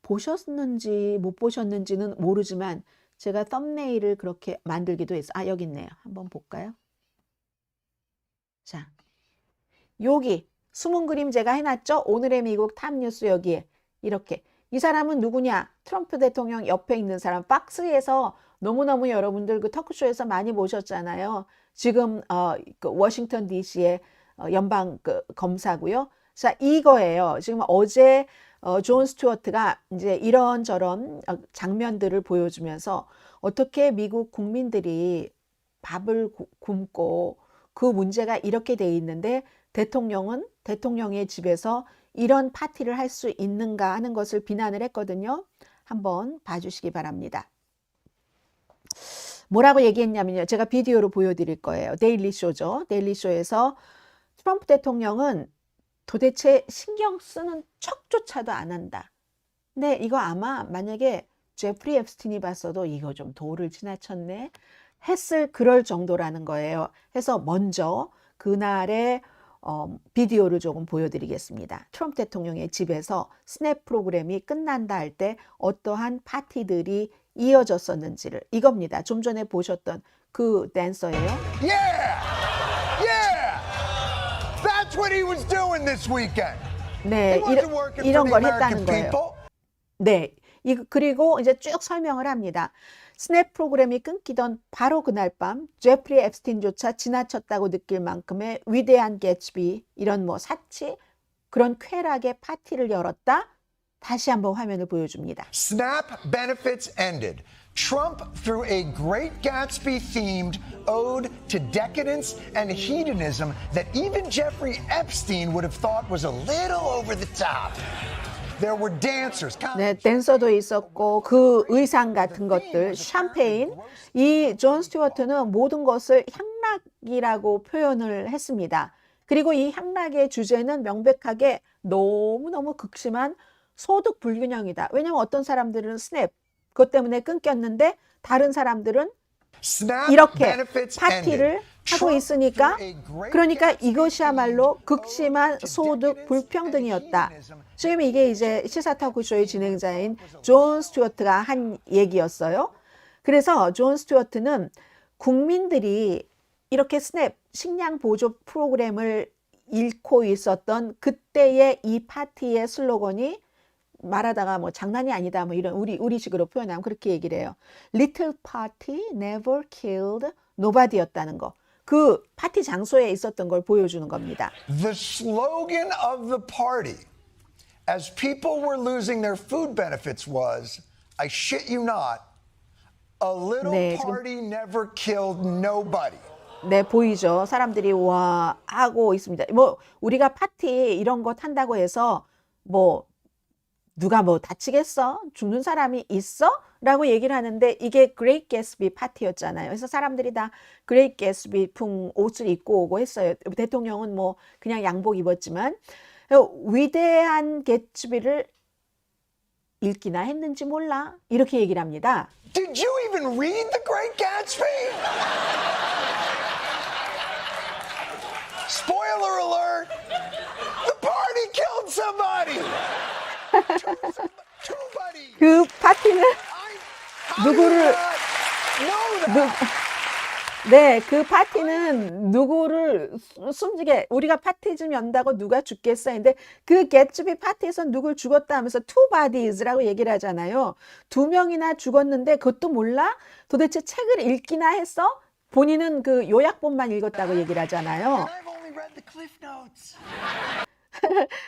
보셨는지 못 보셨는지는 모르지만 제가 썸네일을 그렇게 만들기도 했어요. 여기 있네요. 한번 볼까요? 자. 여기 숨은 그림 제가 해놨죠? 오늘의 미국 탑뉴스 여기에 이렇게 이 사람은 누구냐? 트럼프 대통령 옆에 있는 사람 박스에서 너무너무 여러분들 그 토크쇼에서 많이 보셨잖아요. 지금 그 워싱턴 DC의 연방 그 검사고요. 자, 이거예요. 지금 어제 존 스튜어트가 이제 이런저런 장면들을 보여주면서 어떻게 미국 국민들이 밥을 굶고 그 문제가 이렇게 돼 있는데 대통령은 대통령의 집에서 이런 파티를 할 수 있는가 하는 것을 비난을 했거든요. 한번 봐주시기 바랍니다. 뭐라고 얘기했냐면요. 제가 비디오로 보여드릴 거예요. 데일리쇼죠. 데일리쇼에서 트럼프 대통령은 도대체 신경 쓰는 척조차도 안 한다. 근데 이거 아마 만약에 제프리 앱스틴이 봤어도 이거 좀 도를 지나쳤네 했을 그럴 정도라는 거예요. 해서 먼저 그날의 비디오를 조금 보여드리겠습니다. 트럼프 대통령의 집에서 스냅 프로그램이 끝난다 할 때 어떠한 파티들이 이어졌었는지를 이겁니다. 좀 전에 보셨던 그 댄서예요. Yeah! Yeah! That's what he was doing this weekend. 네, He wasn't working 이런 for 걸 the 했다는 American 거예요. people. 네, 그리고 이제 쭉 설명을 합니다. 스냅 프로그램이 끊기던 바로 그날 밤 제프리 앱스틴조차 지나쳤다고 느낄 만큼의 위대한 개츠비 이런 뭐 사치 그런 쾌락의 파티를 열었다. 다시 한번 화면을 보여줍니다. Snap benefits ended. Trump threw a Great Gatsby themed ode to decadence and hedonism that even Jeffrey Epstein would have thought was a little over the top. There were dancers. 네, 댄서도 있었고 그 의상 같은 것들, 샴페인. 이 존 스튜어트는 모든 것을 향락이라고 표현을 했습니다. 그리고 이 향락의 주제는 명백하게 너무너무 극심한 소득 불균형이다. 왜냐하면 어떤 사람들은 스냅, 그것 때문에 끊겼는데 다른 사람들은 이렇게 파티를 하고 있으니까 그러니까 이것이야말로 극심한 소득 불평등이었다. 지금 이게 이제 시사 토크쇼의 진행자인 존 스튜어트가 한 얘기였어요. 그래서 존 스튜어트는 국민들이 이렇게 스냅 식량 보조 프로그램을 잃고 있었던 그때의 이 파티의 슬로건이 말하다가 뭐 장난이 아니다 뭐 이런 우리식으로 표현하면 그렇게 얘기를 해요. Little party never killed nobody였다는 거. 그 파티 장소에 있었던 걸 보여주는 겁니다. The slogan of the party as people were losing their food benefits was, I shit you not, a little 네, party never killed nobody. 네, 보이죠. 사람들이 와 하고 있습니다. 뭐 우리가 파티 이런 것 한다고 해서 뭐 누가 뭐 다치겠어? 죽는 사람이 있어? 라고 얘기를 하는데 이게 그레이트 개츠비 파티였잖아요. 그래서 사람들이 다 그레이트 개츠비 풍 옷을 입고 오고 했어요. 대통령은 뭐 그냥 양복 입었지만 위대한 개츠비를 읽기나 했는지 몰라. 이렇게 얘기를 합니다. Did you even read The Great Gatsby? Spoiler alert! The party killed somebody! 그 파티는 누구를 네, 그 파티는 누구를 숨지게 우리가 파티 좀 연다고 누가 죽겠어 했는데 그 개츠비 파티에서 누굴 죽었다 하면서 two bodies라고 얘기를 하잖아요. 2명이나 죽었는데 그것도 몰라? 도대체 책을 읽기나 했어? 본인은 그 요약본만 읽었다고 얘기를 하잖아요.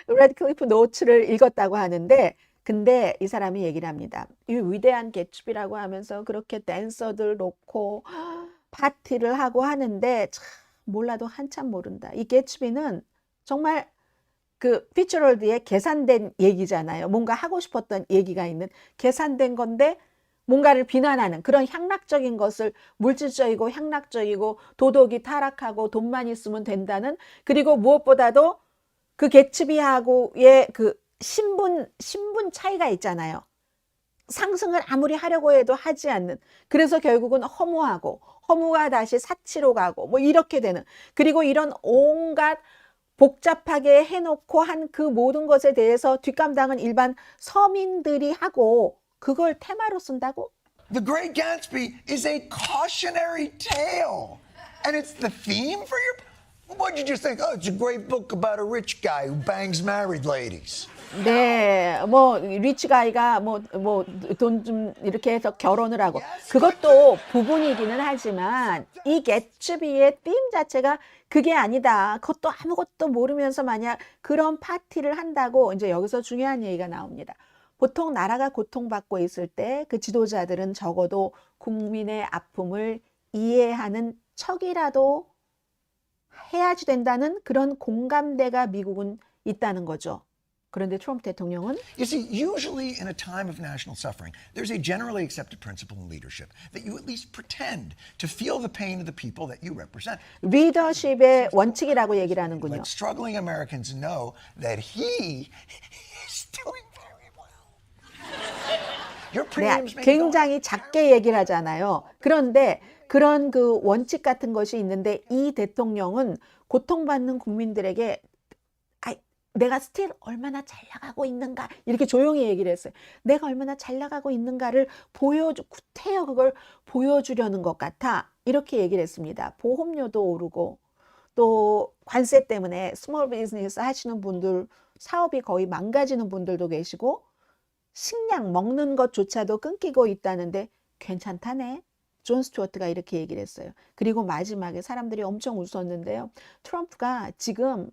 레드클리프 노츠를 읽었다고 하는데 근데 이 사람이 얘기를 합니다. 이 위대한 개츠비라고 하면서 그렇게 댄서들 놓고 파티를 하고 하는데 참 몰라도 한참 모른다. 이 개츠비는 정말 그 피츠월드의 계산된 얘기잖아요. 뭔가 하고 싶었던 얘기가 있는 계산된 건데 뭔가를 비난하는 그런 향락적인 것을 물질적이고 향락적이고 도덕이 타락하고 돈만 있으면 된다는 그리고 무엇보다도 그 개츠비하고의 그 신분 차이가 있잖아요. 상승을 아무리 하려고 해도 하지 않는. 그래서 결국은 허무하고 허무가 다시 사치로 가고 뭐 이렇게 되는. 그리고 이런 온갖 복잡하게 해놓고 한 그 모든 것에 대해서 뒷감당은 일반 서민들이 하고 그걸 테마로 쓴다고? The Great Gatsby is a cautionary tale. And it's the theme for your... What'd you just think? Oh, it's a great book about a rich guy who bangs married ladies. 네, 뭐 리치 가이가 뭐 돈 좀 이렇게 해서 결혼을 하고 그것도 부분이기는 하지만 이 개츠비의 ธี임 자체가 그게 아니다. 그것도 아무것도 모르면서 만약 그런 파티를 한다고 이제 여기서 중요한 얘기가 나옵니다. 보통 나라가 고통받고 있을 때 그 지도자들은 적어도 국민의 아픔을 이해하는 척이라도 해야지 된다는 그런 공감대가 미국은 있다는 거죠. 그런데 트럼프 대통령은 You see, usually in a time of national suffering, there's a generally accepted principle in leadership that you at least pretend to feel the pain of the people that you represent. 리더십의 원칙이라고 얘기를 하는군요. Let struggling Americans know that he is doing very well. Your 네, premiums may be going 굉장히 작게 얘기를 하잖아요. 그런데 그런 그 원칙 같은 것이 있는데 이 대통령은 고통받는 국민들에게 내가 스틸 얼마나 잘 나가고 있는가 이렇게 조용히 얘기를 했어요. 내가 얼마나 잘 나가고 있는가를 구태여 그걸 보여주려는 것 같아 이렇게 얘기를 했습니다. 보험료도 오르고 또 관세 때문에 스몰 비즈니스 하시는 분들 사업이 거의 망가지는 분들도 계시고 식량 먹는 것조차도 끊기고 있다는데 괜찮다네. 존 스튜어트가 이렇게 얘기를 했어요. 그리고 마지막에 사람들이 엄청 웃었는데요. 트럼프가 지금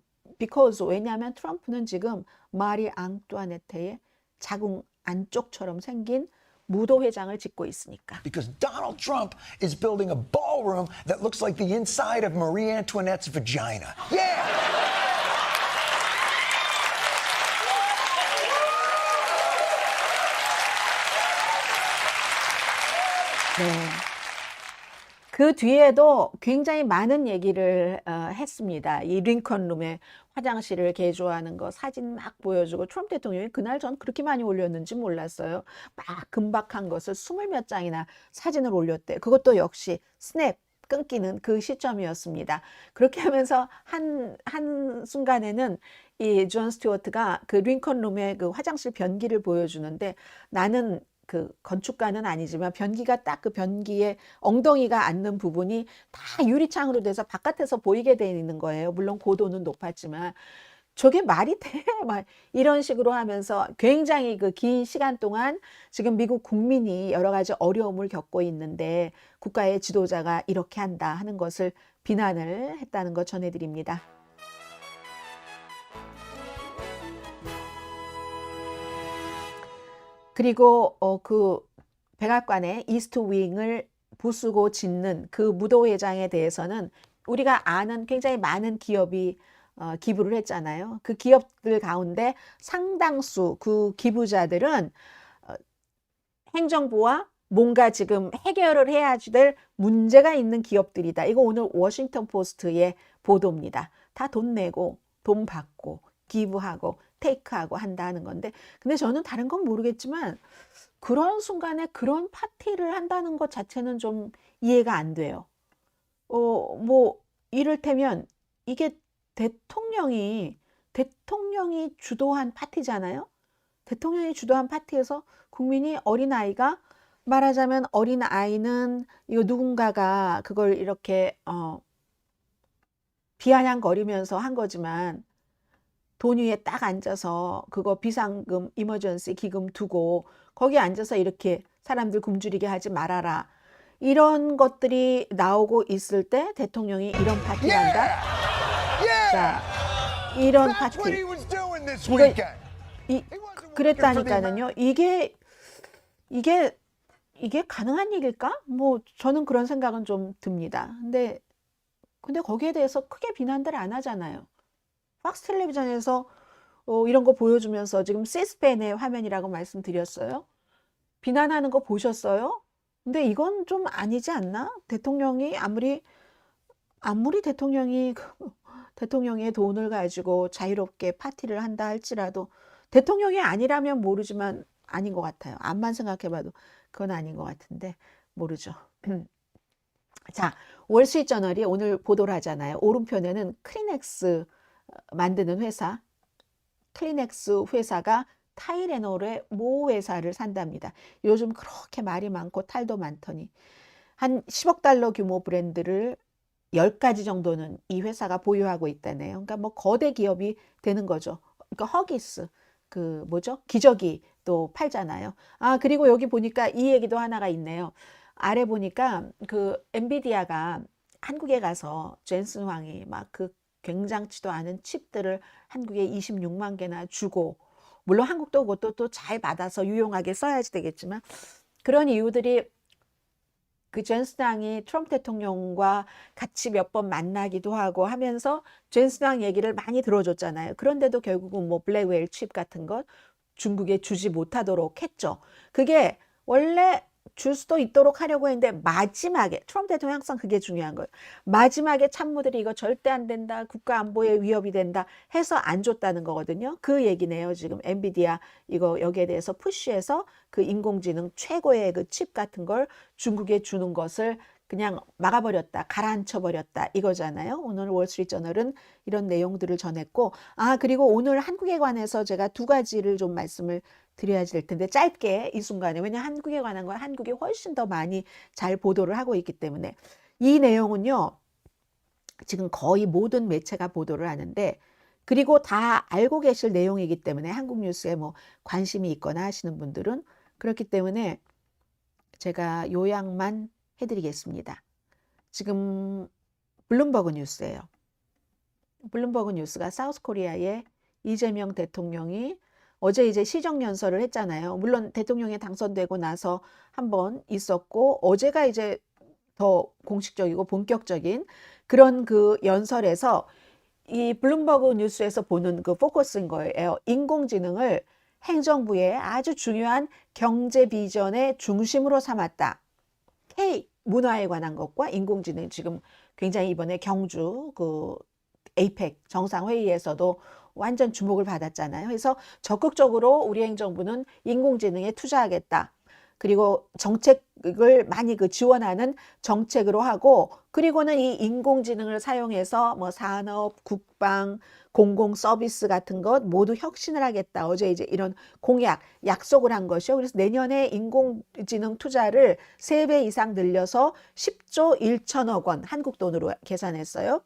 왜냐하면 트럼프는 지금 마리 앙뚜아네트의 자궁 안쪽처럼 생긴 무도회장을 짓고 있으니까. because Donald Trump is building a ballroom that looks like the inside of Marie Antoinette's vagina. Yeah! 네. 그 뒤에도 굉장히 많은 얘기를 했습니다. 이 링컨룸에 화장실을 개조하는 거 사진 막 보여주고 트럼프 대통령이 그날 전 그렇게 많이 올렸는지 몰랐어요. 막 금박한 것을 20몇 장이나 사진을 올렸대. 그것도 역시 스냅 끊기는 그 시점이었습니다. 그렇게 하면서 한 순간에는 이 존 스튜어트가 그 링컨룸의 그 화장실 변기를 보여주는데 나는 그 건축가는 아니지만 변기가 딱 그 변기에 엉덩이가 앉는 부분이 다 유리창으로 돼서 바깥에서 보이게 돼 있는 거예요. 물론 고도는 높았지만 저게 말이 돼? 막 이런 식으로 하면서 굉장히 그 긴 시간 동안 지금 미국 국민이 여러 가지 어려움을 겪고 있는데 국가의 지도자가 이렇게 한다 하는 것을 비난을 했다는 거 전해드립니다. 그리고 그 백악관의 이스트 윙을 부수고 짓는 그 무도회장에 대해서는 우리가 아는 굉장히 많은 기업이 기부를 했잖아요. 그 기업들 가운데 상당수 그 기부자들은 행정부와 뭔가 지금 해결을 해야 될 문제가 있는 기업들이다. 이거 오늘 워싱턴 포스트의 보도입니다. 다 돈 내고 돈 받고 기부하고 테이크하고 한다는 건데 근데 저는 다른 건 모르겠지만 그런 순간에 그런 파티를 한다는 것 자체는 좀 이해가 안 돼요. 뭐 이를테면 이게 대통령이 주도한 파티잖아요. 대통령이 주도한 파티에서 국민이 어린아이가 말하자면 어린아이는 이거 누군가가 그걸 이렇게 비아냥거리면서 한 거지만 돈 위에 딱 앉아서 그거 비상금 이머전시 기금 두고 거기 앉아서 이렇게 사람들 굶주리게 하지 말아라. 이런 것들이 나오고 있을 때 대통령이 이런 파티를 한다. 자, 이런 That's 파티. what he was doing this 이거 weekend. 그랬다니까요. 이게 가능한 일일까? 뭐 저는 그런 생각은 좀 듭니다. 근데 거기에 대해서 크게 비난들 안 하잖아요. 팍스 텔레비전에서 이런 거 보여주면서 지금 시스펜의 화면이라고 말씀드렸어요. 비난하는 거 보셨어요? 근데 이건 좀 아니지 않나? 대통령이 아무리 대통령의 돈을 가지고 자유롭게 파티를 한다 할지라도 대통령이 아니라면 모르지만 아닌 것 같아요. 암만 생각해봐도 그건 아닌 것 같은데 모르죠. 자, 월스트리트저널이 오늘 보도를 하잖아요. 오른편에는 클리넥스 만드는 회사, 클리넥스 회사가 타이레놀의 모 회사를 산답니다. 요즘 그렇게 말이 많고 탈도 많더니 한 10억 달러 규모 브랜드를 10가지 정도는 이 회사가 보유하고 있다네요. 그러니까 뭐 거대 기업이 되는 거죠. 그러니까 허기스, 그 뭐죠? 기저귀 또 팔잖아요. 아, 그리고 여기 보니까 이 얘기도 하나가 있네요. 아래 보니까 그 엔비디아가 한국에 가서 젠슨 황이 막 그 굉장치도 않은 칩들을 한국에 26만 개나 주고, 물론 한국도 그것도 또 잘 받아서 유용하게 써야지 되겠지만, 그런 이유들이 그 젠슨 황이 트럼프 대통령과 같이 몇 번 만나기도 하고 하면서 젠슨 황 얘기를 많이 들어줬잖아요. 그런데도 결국은 뭐 블랙웨일 칩 같은 것 중국에 주지 못하도록 했죠. 그게 원래 줄 수도 있도록 하려고 했는데 마지막에 트럼프 대통령 항상 그게 중요한 거예요. 마지막에 참모들이 이거 절대 안 된다, 국가 안보에 위협이 된다 해서 안 줬다는 거거든요. 그 얘기네요. 지금 엔비디아 이거 여기에 대해서 푸시해서 그 인공지능 최고의 그 칩 같은 걸 중국에 주는 것을 그냥 막아버렸다, 가라앉혀버렸다 이거잖아요. 오늘 월스트리트저널은 이런 내용들을 전했고, 아, 그리고 오늘 한국에 관해서 제가 2가지를 좀 말씀을 드려야 될 텐데 짧게 이 순간에, 왜냐 한국에 관한 건 한국이 훨씬 더 많이 잘 보도를 하고 있기 때문에. 이 내용은요 지금 거의 모든 매체가 보도를 하는데, 그리고 다 알고 계실 내용이기 때문에 한국 뉴스에 뭐 관심이 있거나 하시는 분들은, 그렇기 때문에 제가 요약만 해드리겠습니다. 지금 블룸버그 뉴스예요. 블룸버그 뉴스가 사우스코리아의 이재명 대통령이 어제 이제 시정연설을 했잖아요. 물론 대통령이 당선되고 나서 한번 있었고, 어제가 이제 더 공식적이고 본격적인 그런 그 연설에서 이 블룸버그 뉴스에서 보는 그 포커스인 거예요. 인공지능을 행정부의 아주 중요한 경제 비전의 중심으로 삼았다. K 문화에 관한 것과 인공지능, 지금 굉장히 이번에 경주 그 에이펙 정상회의에서도 완전 주목을 받았잖아요. 그래서 적극적으로 우리 행정부는 인공지능에 투자하겠다. 그리고 정책을 많이 그 지원하는 정책으로 하고, 그리고는 이 인공지능을 사용해서 뭐 산업, 국방, 공공 서비스 같은 것 모두 혁신을 하겠다. 어제 이제 이런 공약, 약속을 한 것이요. 그래서 내년에 인공지능 투자를 3배 이상 늘려서 10조 1천억 원 한국 돈으로 계산했어요.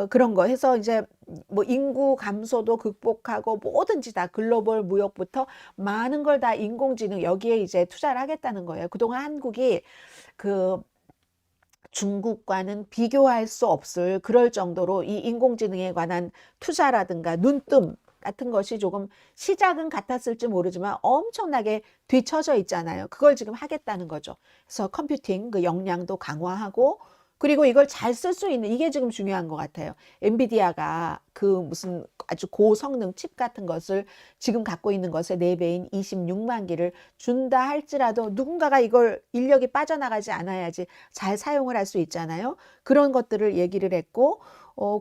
그런 거 해서 이제 뭐 인구 감소도 극복하고 뭐든지 다 글로벌 무역부터 많은 걸 다 인공지능 여기에 이제 투자를 하겠다는 거예요. 그동안 한국이 그 중국과는 비교할 수 없을 그럴 정도로 이 인공지능에 관한 투자라든가 눈뜸 같은 것이 조금 시작은 같았을지 모르지만 엄청나게 뒤처져 있잖아요. 그걸 지금 하겠다는 거죠. 그래서 컴퓨팅 그 역량도 강화하고, 그리고 이걸 잘 쓸 수 있는, 이게 지금 중요한 것 같아요. 엔비디아가 그 무슨 아주 고성능 칩 같은 것을 지금 갖고 있는 것의 4배인 26만 개를 준다 할지라도 누군가가 이걸 인력이 빠져나가지 않아야지 잘 사용을 할 수 있잖아요. 그런 것들을 얘기를 했고,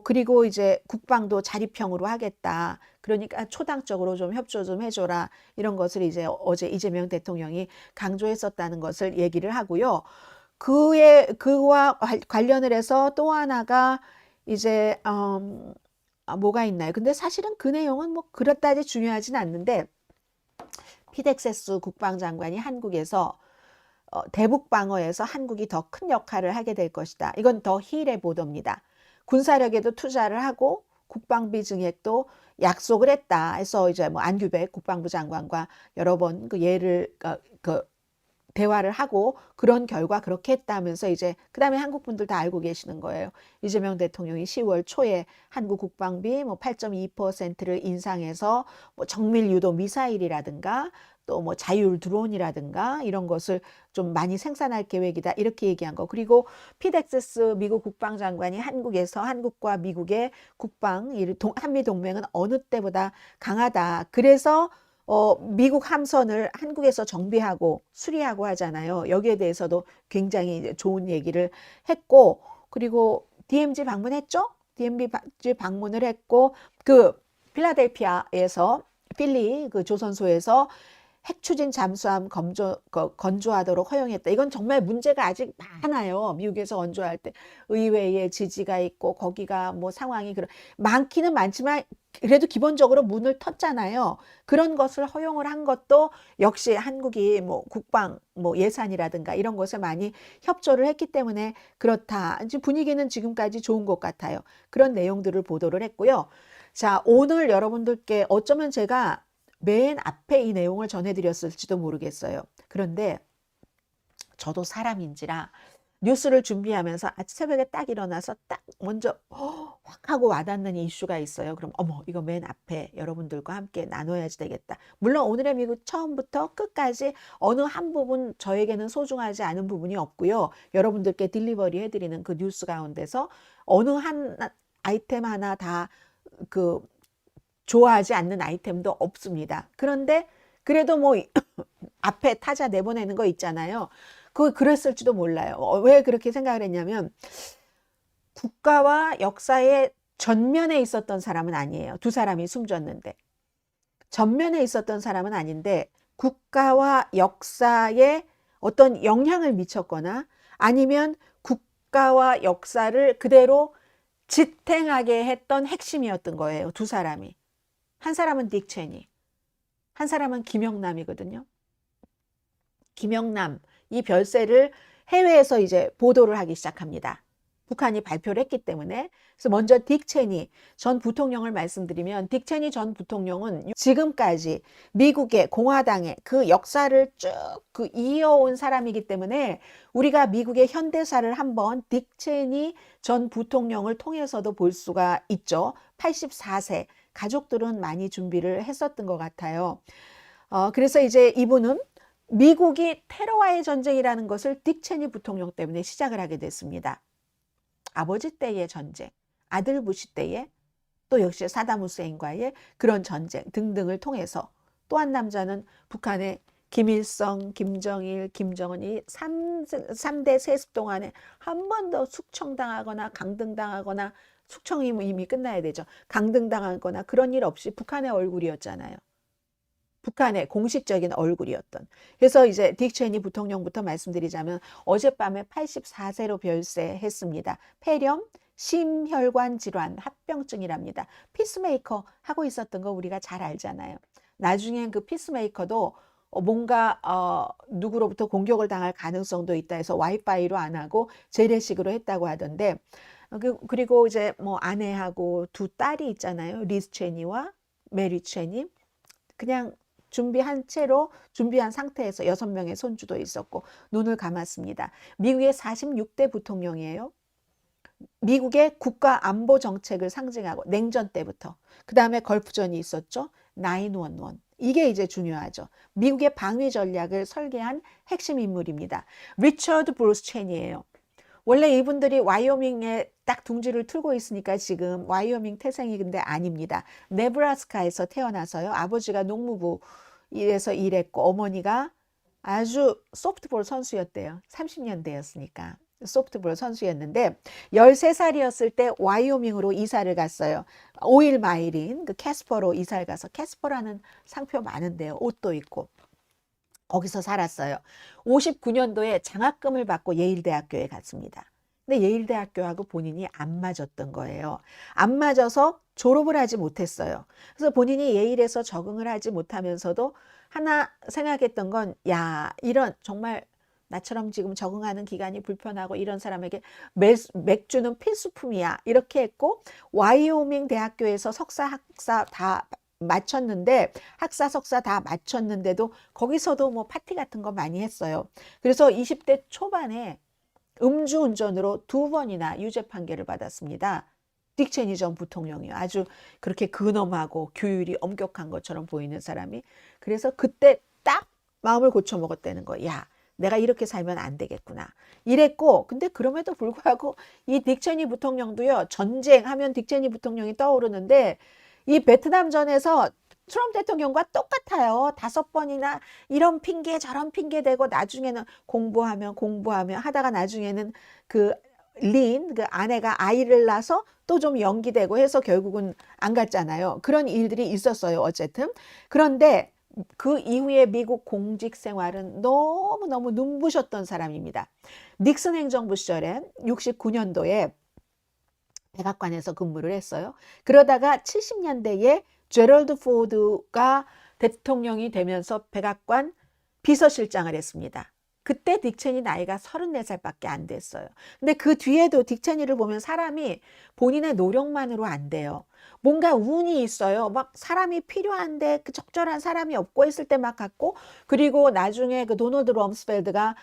그리고 이제 국방도 자립형으로 하겠다. 그러니까 초당적으로 좀 협조 좀 해줘라. 이런 것을 이제 어제 이재명 대통령이 강조했었다는 것을 얘기를 하고요. 그와 관련을 해서 또 하나가 이제 뭐가 있나요? 근데 사실은 그 내용은 뭐 그렇다지 중요하진 않는데, 피덱세스 국방장관이 한국에서 대북 방어에서 한국이 더 큰 역할을 하게 될 것이다. 이건 더 힐의 보도입니다. 군사력에도 투자를 하고 국방비 증액도 약속을 했다. 해서 이제 뭐 안규백 국방부 장관과 여러 번 그 예를 대화를 하고 그런 결과 그렇게 했다면서 이제 그다음에 한국 분들 다 알고 계시는 거예요. 이재명 대통령이 10월 초에 한국 국방비 뭐 8.2%를 인상해서 뭐 정밀 유도 미사일이라든가 또 뭐 자율 드론이라든가 이런 것을 좀 많이 생산할 계획이다. 이렇게 얘기한 거. 그리고 피덱세스 미국 국방장관이 한국에서 한국과 미국의 국방, 한미 동맹은 어느 때보다 강하다. 그래서 미국 함선을 한국에서 정비하고 수리하고 하잖아요. 여기에 대해서도 굉장히 좋은 얘기를 했고, 그리고 DMZ 방문했죠? DMZ 방문을 했고, 그 필라델피아에서 필리 그 조선소에서 핵 추진 잠수함 건조하도록 허용했다. 이건 정말 문제가 아직 많아요. 미국에서 건조할 때 의회의 지지가 있고 거기가 뭐 상황이 많기는 많지만 그래도 기본적으로 문을 텄잖아요. 그런 것을 허용을 한 것도 역시 한국이 뭐 국방, 뭐 예산이라든가 이런 것에 많이 협조를 했기 때문에 그렇다. 이제 분위기는 지금까지 좋은 것 같아요. 그런 내용들을 보도를 했고요. 자, 오늘 여러분들께 어쩌면 제가 맨 앞에 이 내용을 전해드렸을지도 모르겠어요. 그런데 저도 사람인지라 뉴스를 준비하면서 아침 새벽에 딱 일어나서 딱 먼저 확 하고 와닿는 이슈가 있어요. 그럼 어머, 이거 맨 앞에 여러분들과 함께 나눠야지 되겠다. 물론 오늘의 미국 처음부터 끝까지 어느 한 부분 저에게는 소중하지 않은 부분이 없고요. 여러분들께 딜리버리 해드리는 그 뉴스 가운데서 어느 한 아이템 하나 다 그 좋아하지 않는 아이템도 없습니다. 그런데 그래도 뭐 앞에 타자 내보내는 거 있잖아요. 그랬을지도 몰라요. 왜 그렇게 생각을 했냐면 국가와 역사의 전면에 있었던 사람은 아니에요. 두 사람이 숨졌는데. 전면에 있었던 사람은 아닌데 국가와 역사에 어떤 영향을 미쳤거나 아니면 국가와 역사를 그대로 지탱하게 했던 핵심이었던 거예요. 두 사람이. 한 사람은 딕 체니, 한 사람은 김영남이거든요. 김영남, 이 별세를 해외에서 이제 보도를 하기 시작합니다. 북한이 발표를 했기 때문에. 그래서 먼저 딕 체니 전 부통령을 말씀드리면, 딕 체니 전 부통령은 지금까지 미국의 공화당의 그 역사를 쭉 그 이어온 사람이기 때문에 우리가 미국의 현대사를 한번 딕 체니 전 부통령을 통해서도 볼 수가 있죠. 84세. 가족들은 많이 준비를 했었던 것 같아요. 그래서 이제 이분은 미국이 테러와의 전쟁이라는 것을 딕 체니 부통령 때문에 시작을 하게 됐습니다. 아버지 때의 전쟁, 아들 부시 때의 또 역시 사담 후세인과의 그런 전쟁 등등을 통해서 또 한 남자는 북한의 김일성, 김정일, 김정은이 3대 세습 동안에 한 번도 숙청당하거나 강등당하거나, 숙청이 이미 끝나야 되죠. 강등당하거나 그런 일 없이 북한의 얼굴이었잖아요. 북한의 공식적인 얼굴이었던. 그래서 이제 딕 체니 부통령부터 말씀드리자면 어젯밤에 84세로 별세했습니다. 폐렴, 심혈관 질환, 합병증이랍니다. 피스메이커 하고 있었던 거 우리가 잘 알잖아요. 나중엔 그 피스메이커도 뭔가 누구로부터 공격을 당할 가능성도 있다 해서 와이파이로 안 하고 재래식으로 했다고 하던데, 그리고 이제 뭐 아내하고 두 딸이 있잖아요. 리스 체니와 메리 체니. 그냥 준비한 상태에서 6명의 손주도 있었고 눈을 감았습니다. 미국의 46대 부통령이에요. 미국의 국가 안보 정책을 상징하고 냉전 때부터, 그 다음에 걸프전이 있었죠. 911. 이게 이제 중요하죠. 미국의 방위 전략을 설계한 핵심 인물입니다. 리처드 브루스 체니예요. 원래 이분들이 와이오밍에 딱 둥지를 틀고 있으니까 지금 와이오밍 태생이 근데 아닙니다. 네브라스카에서 태어나서요. 아버지가 농무부에서 일했고 어머니가 아주 소프트볼 선수였대요. 30년대였으니까. 소프트볼 선수였는데 13살이었을 때 와이오밍으로 이사를 갔어요. 5일 마일인 그 캐스퍼로 이사를 가서, 캐스퍼라는 상표 많은데요. 옷도 있고. 거기서 살았어요. 59년도에 장학금을 받고 예일대학교에 갔습니다. 근데 예일대학교하고 본인이 안 맞았던 거예요. 안 맞아서 졸업을 하지 못했어요. 그래서 본인이 예일에서 적응을 하지 못하면서도 하나 생각했던 건, 야, 이런 정말 나처럼 지금 적응하는 기간이 불편하고 이런 사람에게 맥주는 필수품이야. 이렇게 했고, 와이오밍 대학교에서 석사, 학사 다 마쳤는데, 학사, 석사 다 마쳤는데도 거기서도 뭐 파티 같은 거 많이 했어요. 그래서 20대 초반에 음주운전으로 2번이나 유죄 판결을 받았습니다. 딕 체니 전 부통령이요. 아주 그렇게 근엄하고 규율이 엄격한 것처럼 보이는 사람이. 그래서 그때 딱 마음을 고쳐먹었다는 거예요. 야, 내가 이렇게 살면 안 되겠구나. 이랬고, 근데 그럼에도 불구하고 이 딕 체니 부통령도요, 전쟁하면 딕 체니 부통령이 떠오르는데, 이 베트남전에서 트럼프 대통령과 똑같아요. 5번이나 이런 핑계 저런 핑계 대고 나중에는 공부하면 하다가 나중에는 그 아내가 아이를 낳아서 또 좀 연기되고 해서 결국은 안 갔잖아요. 그런 일들이 있었어요. 어쨌든. 그런데 그 이후에 미국 공직 생활은 너무너무 눈부셨던 사람입니다. 닉슨 행정부 시절에 69년도에 백악관에서 근무를 했어요. 그러다가 70년대에 제럴드 포드가 대통령이 되면서 백악관 비서실장을 했습니다. 그때 딕 체니 나이가 34살밖에 안 됐어요. 근데 그 뒤에도 딕 체니를 보면 사람이 본인의 노력만으로 안 돼요. 뭔가 운이 있어요. 막 사람이 필요한데 그 적절한 사람이 없고 했을 때 막 갖고, 그리고 나중에 그 도널드 럼스펠드가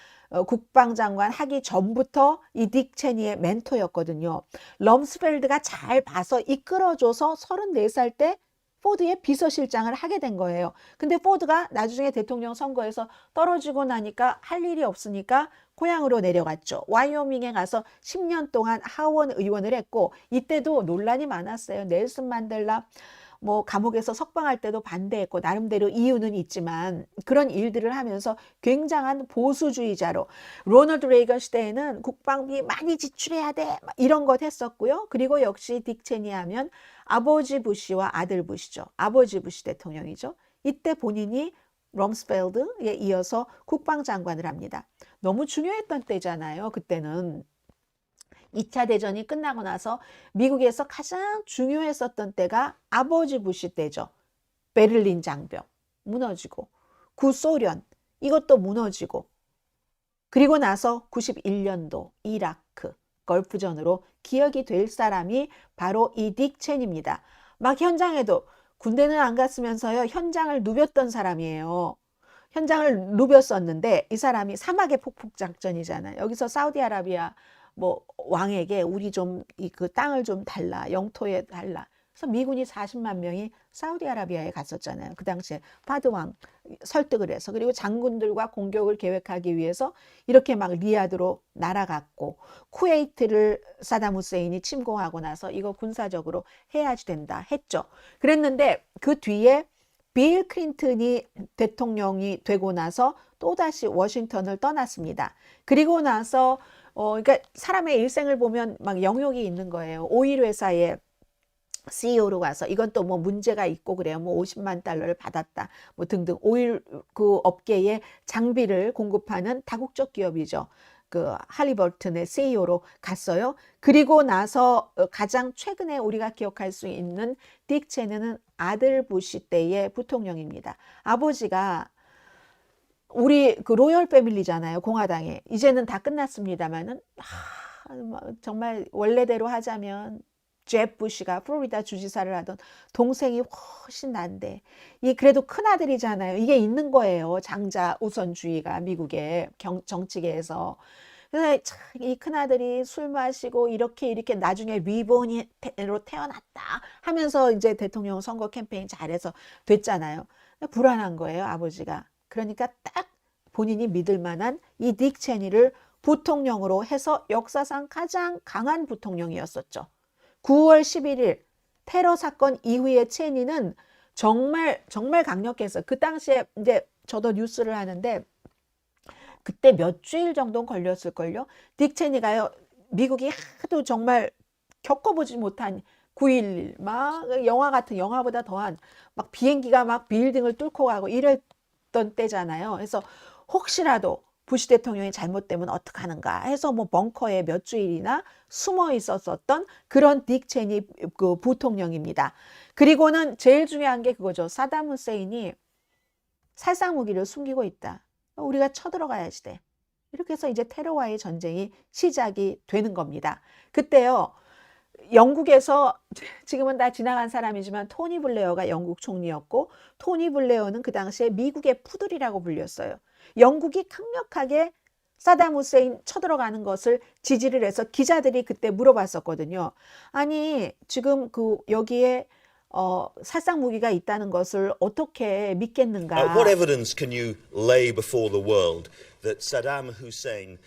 국방장관 하기 전부터 이 딕 체니의 멘토였거든요. 럼스펠드가 잘 봐서 이끌어줘서 34살 때 포드의 비서실장을 하게 된 거예요. 근데 포드가 나중에 대통령 선거에서 떨어지고 나니까 할 일이 없으니까 고향으로 내려갔죠. 와이오밍에 가서 10년 동안 하원 의원을 했고, 이때도 논란이 많았어요. 넬슨 만델라 뭐 감옥에서 석방할 때도 반대했고, 나름대로 이유는 있지만 그런 일들을 하면서 굉장한 보수주의자로, 로널드 레이건 시대에는 국방비 많이 지출해야 돼 막 이런 것 했었고요. 그리고 역시 딕 체니 하면 아버지 부시와 아들 부시죠. 아버지 부시 대통령이죠. 이때 본인이 럼스펠드에 이어서 국방장관을 합니다. 너무 중요했던 때잖아요. 그때는 2차 대전이 끝나고 나서 미국에서 가장 중요했었던 때가 아버지 부시 때죠. 베를린 장벽 무너지고, 구소련 이것도 무너지고, 그리고 나서 91년도 이라크 걸프전으로 기억이 될 사람이 바로 이 딕 체니입니다. 막 현장에도, 군대는 안 갔으면서요, 현장을 누볐던 사람이에요. 현장을 누볐었는데 이 사람이 사막의 폭풍 작전이잖아요. 여기서 사우디아라비아 뭐 왕에게 우리 좀 그 땅을 좀 달라, 영토에 달라. 그래서 미군이 40만 명이 사우디아라비아에 갔었잖아요. 그 당시에 파드 왕 설득을 해서. 그리고 장군들과 공격을 계획하기 위해서 이렇게 막 리야드로 날아갔고, 쿠웨이트를 사담 후세인이 침공하고 나서 이거 군사적으로 해야지 된다 했죠. 그랬는데 그 뒤에 빌 클린턴이 대통령이 되고 나서 또다시 워싱턴을 떠났습니다. 그리고 나서 그러니까 사람의 일생을 보면 막 영역이 있는 거예요. 오일 회사에 CEO로 가서, 이건 또 뭐 문제가 있고 그래요. 뭐 50만 달러를 받았다, 뭐 등등. 오일 그 업계에 장비를 공급하는 다국적 기업이죠. 그 할리버튼의 CEO로 갔어요. 그리고 나서 가장 최근에 우리가 기억할 수 있는 딕 체니는 아들 부시 때의 부통령입니다. 아버지가 우리 그 로열 패밀리잖아요. 공화당에 이제는 다 끝났습니다만은 정말 원래대로 하자면 제프 부시가 플로리다 주지사를 하던 동생이 훨씬 난데, 이 그래도 큰아들이잖아요. 이게 있는 거예요. 장자 우선주의가 미국의 정치계에서. 그래서 이 큰아들이 술 마시고 이렇게 나중에 리본으로 태어났다 하면서 이제 대통령 선거 캠페인 잘해서 됐잖아요. 불안한 거예요, 아버지가. 그러니까 딱 본인이 믿을 만한 이 딕 체니를 부통령으로 해서 역사상 가장 강한 부통령이었었죠. 9월 11일 테러 사건 이후의 체니는 정말 강력했어요. 그 당시에 이제 저도 뉴스를 하는데 그때 몇 주일 정도 걸렸을걸요. 딕 체니가요, 미국이 하도 정말 겪어보지 못한 9.11 막 영화 같은, 영화보다 더한 막 비행기가 막 빌딩을 뚫고 가고 이랬던 때잖아요. 그래서 혹시라도 부시 대통령이 잘못되면 어떡하는가 해서 뭐 벙커에 몇 주일이나 숨어 있었던 그런 딕 체니 그 부통령입니다. 그리고는 제일 중요한 게 그거죠. 사담 후세인이 살상 무기를 숨기고 있다. 우리가 쳐들어가야지 돼. 이렇게 해서 이제 테러와의 전쟁이 시작이 되는 겁니다. 그때요, 영국에서 지금은 다 지나간 사람이지만 토니 블레어가 영국 총리였고, 토니 블레어는 그 당시에 미국의 푸들이라고 불렸어요. 영국이 강력하게 사담 후세인 쳐들어가는 것을 지지를 해서 기자들이 그때 물어봤었거든요. 아니 지금 그 여기에 살상 무기가 있다는 것을 어떻게 믿겠는가? What evidence can you lay before the world that Saddam Hussein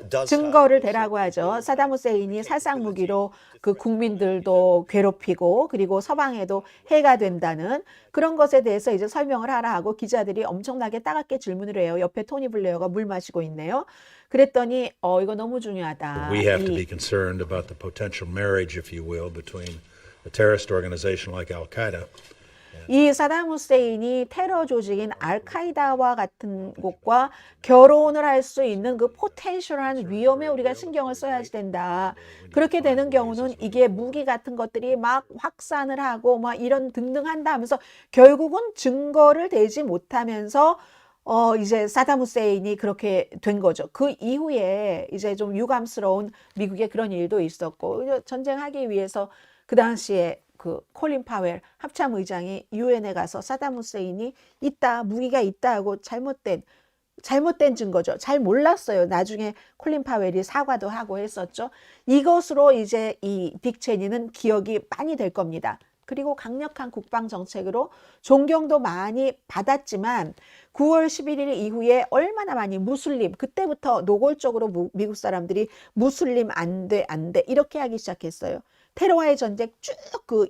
does 증거를 대라고 하죠. 사담 후세인이 살상 무기로 그 국민들도 괴롭히고 그리고 서방에도 해가 된다는 그런 것에 대해서 이제 설명을 하라 하고 기자들이 엄청나게 따갑게 질문을 해요. 옆에 토니 블레어가 물 마시고 있네요. 그랬더니 이거 너무 중요하다. We have to be concerned about the potential marriage, if you will, between a terrorist organization like Al Qaeda 이 사담 후세인이 테러 조직인 알카이다와 같은 곳과 결혼을 할 수 있는 그 포텐셜한 위험에 우리가 신경을 써야지 된다. 그렇게 되는 경우는 이게 무기 같은 것들이 막 확산을 하고 막 이런 등등 한다 하면서 결국은 증거를 대지 못하면서 이제 사담 후세인이 그렇게 된 거죠. 그 이후에 이제 좀 유감스러운 미국의 그런 일도 있었고, 전쟁하기 위해서 그 당시에 그 콜린 파웰 합참 의장이 유엔에 가서 사담 후세인이 있다, 무기가 있다 하고 잘못된 증거죠. 잘 몰랐어요. 나중에 콜린 파웰이 사과도 하고 했었죠. 이것으로 이제 이 딕 체니는 기억이 많이 될 겁니다. 그리고 강력한 국방 정책으로 존경도 많이 받았지만 9월 11일 이후에 얼마나 많이 무슬림, 그때부터 노골적으로 미국 사람들이 무슬림 안 돼, 안 돼 이렇게 하기 시작했어요. 테러와의 전쟁 쭉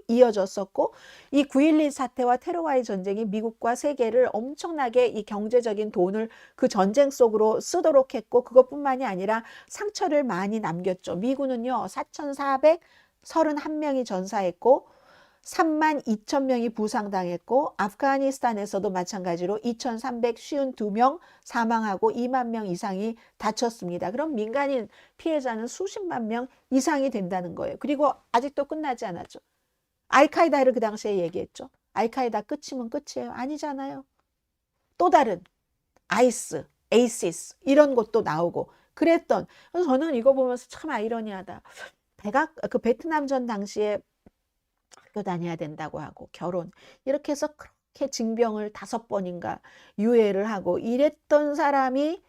이어졌었고, 이 9.11 사태와 테러와의 전쟁이 미국과 세계를 엄청나게 이 경제적인 돈을 그 전쟁 속으로 쓰도록 했고, 그것뿐만이 아니라 상처를 많이 남겼죠. 미군은요 4,431명이 전사했고 32,000명이 부상당했고, 아프가니스탄에서도 마찬가지로 2,352명 사망하고 2만 명 이상이 다쳤습니다. 그럼 민간인 피해자는 수십만 명 이상이 된다는 거예요. 그리고 아직도 끝나지 않았죠. 알카이다를 그 당시에 얘기했죠. 알카이다 끝이면 끝이에요. 아니잖아요. 또 다른 아이시스 이런 것도 나오고 그랬던. 그래서 저는 이거 보면서 참 아이러니하다. 그 베트남전 당시에 학교 다녀야 된다고 하고 결혼 이렇게 해서 그렇게 징병을 5번인가 유예를 하고 이랬던 사람이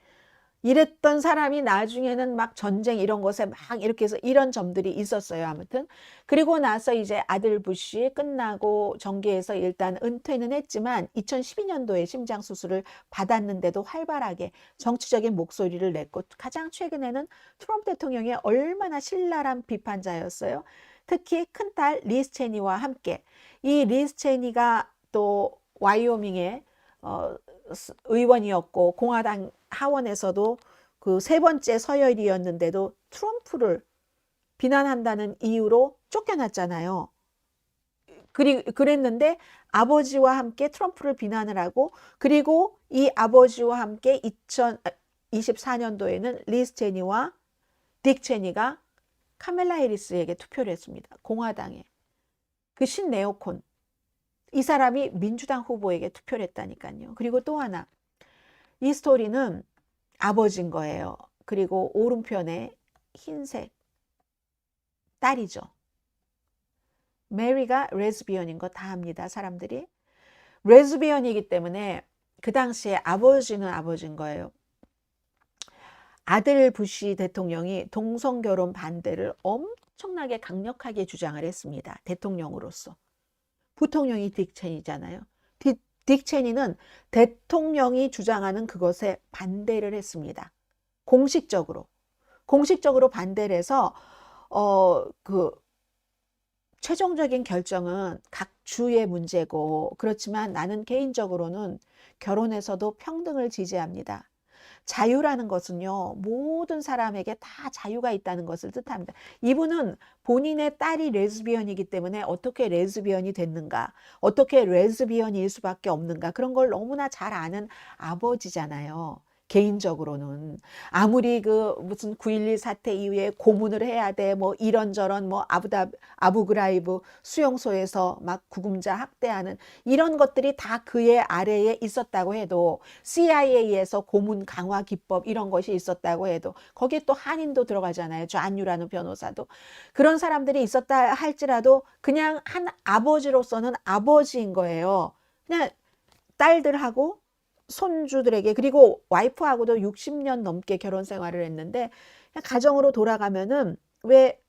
나중에는 막 전쟁 이런 것에 막 이렇게 해서 이런 점들이 있었어요. 아무튼 그리고 나서 이제 아들 부시 끝나고 정계에서 일단 은퇴는 했지만 2012년도에 심장 수술을 받았는데도 활발하게 정치적인 목소리를 냈고, 가장 최근에는 트럼프 대통령이 얼마나 신랄한 비판자였어요. 특히 큰딸 리스 체니와 함께, 이 리스 체니가 또 와이오밍의 의원이었고 공화당 하원에서도 그 3번째 서열이었는데도 트럼프를 비난한다는 이유로 쫓겨났잖아요. 그랬는데 아버지와 함께 트럼프를 비난을 하고, 그리고 이 아버지와 함께 2024년도에는 리스 체니와 딕 체니가 카멜라 해리스에게 투표를 했습니다. 공화당에. 그 신네오콘. 이 사람이 민주당 후보에게 투표를 했다니까요. 그리고 또 하나. 이 스토리는 아버지인 거예요. 그리고 오른편에 흰색 딸이죠. 메리가 레즈비언인 거 다 압니다. 사람들이. 레즈비언이기 때문에 그 당시에 아버지는 아버지인 거예요. 아들 부시 대통령이 동성결혼 반대를 엄청나게 강력하게 주장을 했습니다. 대통령으로서. 부통령이 딕 체니잖아요. 딕 체니는 대통령이 주장하는 그것에 반대를 했습니다. 공식적으로 반대를 해서 그 최종적인 결정은 각 주의 문제고, 그렇지만 나는 개인적으로는 결혼에서도 평등을 지지합니다. 자유라는 것은요, 모든 사람에게 다 자유가 있다는 것을 뜻합니다. 이분은 본인의 딸이 레즈비언이기 때문에 어떻게 레즈비언이 됐는가, 어떻게 레즈비언일 수밖에 없는가, 그런 걸 너무나 잘 아는 아버지잖아요. 개인적으로는 아무리 그 무슨 9.11 사태 이후에 고문을 해야 돼, 뭐 이런저런 뭐 아부그라이브 수용소에서 막 구금자 학대하는 이런 것들이 다 그의 아래에 있었다고 해도, CIA에서 고문 강화 기법 이런 것이 있었다고 해도, 거기에 또 한인도 들어가잖아요. 좌뉴라는 변호사도. 그런 사람들이 있었다 할지라도 그냥 한 아버지로서는 아버지인 거예요. 그냥 딸들하고 손주들에게, 그리고 와이프하고도 60년 넘게 결혼 생활을 했는데, 그냥 가정으로 돌아가면은 왜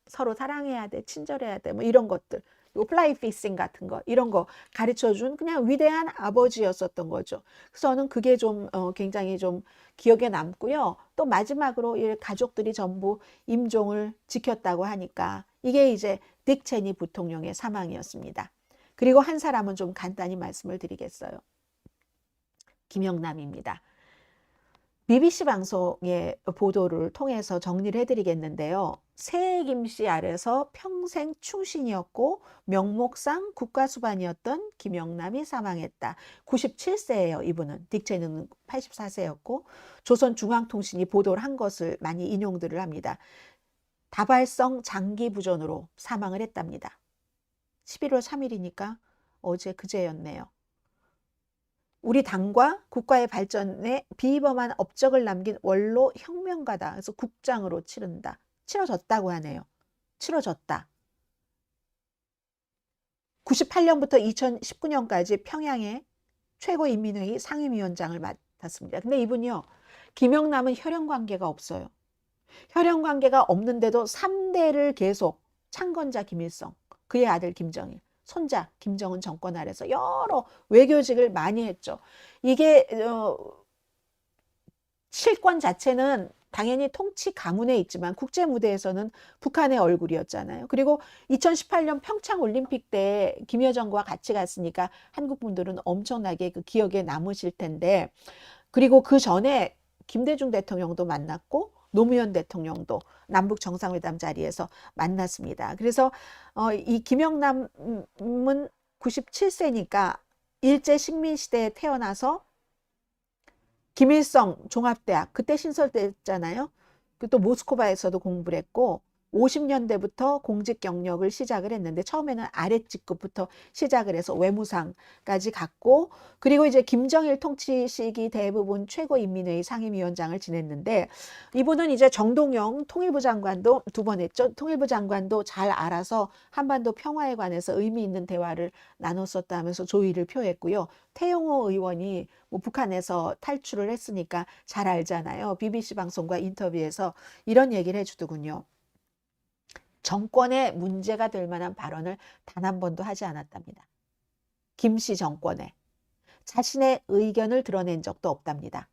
서로 사랑해야 돼, 친절해야 돼, 뭐 이런 것들, 플라이 피싱 같은 거, 이런 거 가르쳐준 그냥 위대한 아버지였었던 거죠. 그래서 저는 그게 좀 굉장히 좀 기억에 남고요. 또 마지막으로 이 가족들이 전부 임종을 지켰다고 하니까 이게 이제 딕 체니 부통령의 사망이었습니다. 그리고 한 사람은 좀 간단히 말씀을 드리겠어요. 김영남입니다. BBC 방송의 보도를 통해서 정리를 해드리겠는데요. 새 김씨 아래서 평생 충신이었고 명목상 국가수반이었던 김영남이 사망했다. 97세예요. 이분은. 딕 체니는 84세였고 조선중앙통신이 보도를 한 것을 많이 인용들을 합니다. 다발성 장기부전으로 사망을 했답니다. 11월 3일이니까 어제 그제였네요. 우리 당과 국가의 발전에 비범한 업적을 남긴 원로 혁명가다. 그래서 국장으로 치러졌다고 하네요. 치러졌다. 98년부터 2019년까지 평양의 최고인민회의 상임위원장을 맡았습니다. 근데 이분이요, 김영남은 혈연관계가 없어요. 혈연관계가 없는데도 3대를 계속 창건자 김일성, 그의 아들 김정일, 손자 김정은 정권 아래서 여러 외교직을 많이 했죠. 이게 실권 자체는 당연히 통치 가문에 있지만 국제 무대에서는 북한의 얼굴이었잖아요. 그리고 2018년 평창 올림픽 때 김여정과 같이 갔으니까 한국 분들은 엄청나게 그 기억에 남으실 텐데, 그리고 그 전에 김대중 대통령도 만났고 노무현 대통령도 남북 정상회담 자리에서 만났습니다. 그래서 이 김영남은 97세니까 일제 식민시대에 태어나서 김일성 종합대학 그때 신설됐잖아요. 또 모스크바에서도 공부를 했고 50년대부터 공직 경력을 시작을 했는데 처음에는 아랫직급부터 시작을 해서 외무상까지 갔고, 그리고 이제 김정일 통치 시기 대부분 최고인민회의 상임위원장을 지냈는데 이분은 이제 정동영 통일부 장관도 2번 했죠. 통일부 장관도 잘 알아서 한반도 평화에 관해서 의미 있는 대화를 나눴었다 하면서 조의를 표했고요. 태용호 의원이 뭐 북한에서 탈출을 했으니까 잘 알잖아요. BBC 방송과 인터뷰에서 이런 얘기를 해주더군요. 정권에 문제가 될 만한 발언을 단 한 번도 하지 않았답니다. 김씨 정권에 자신의 의견을 드러낸 적도 없답니다.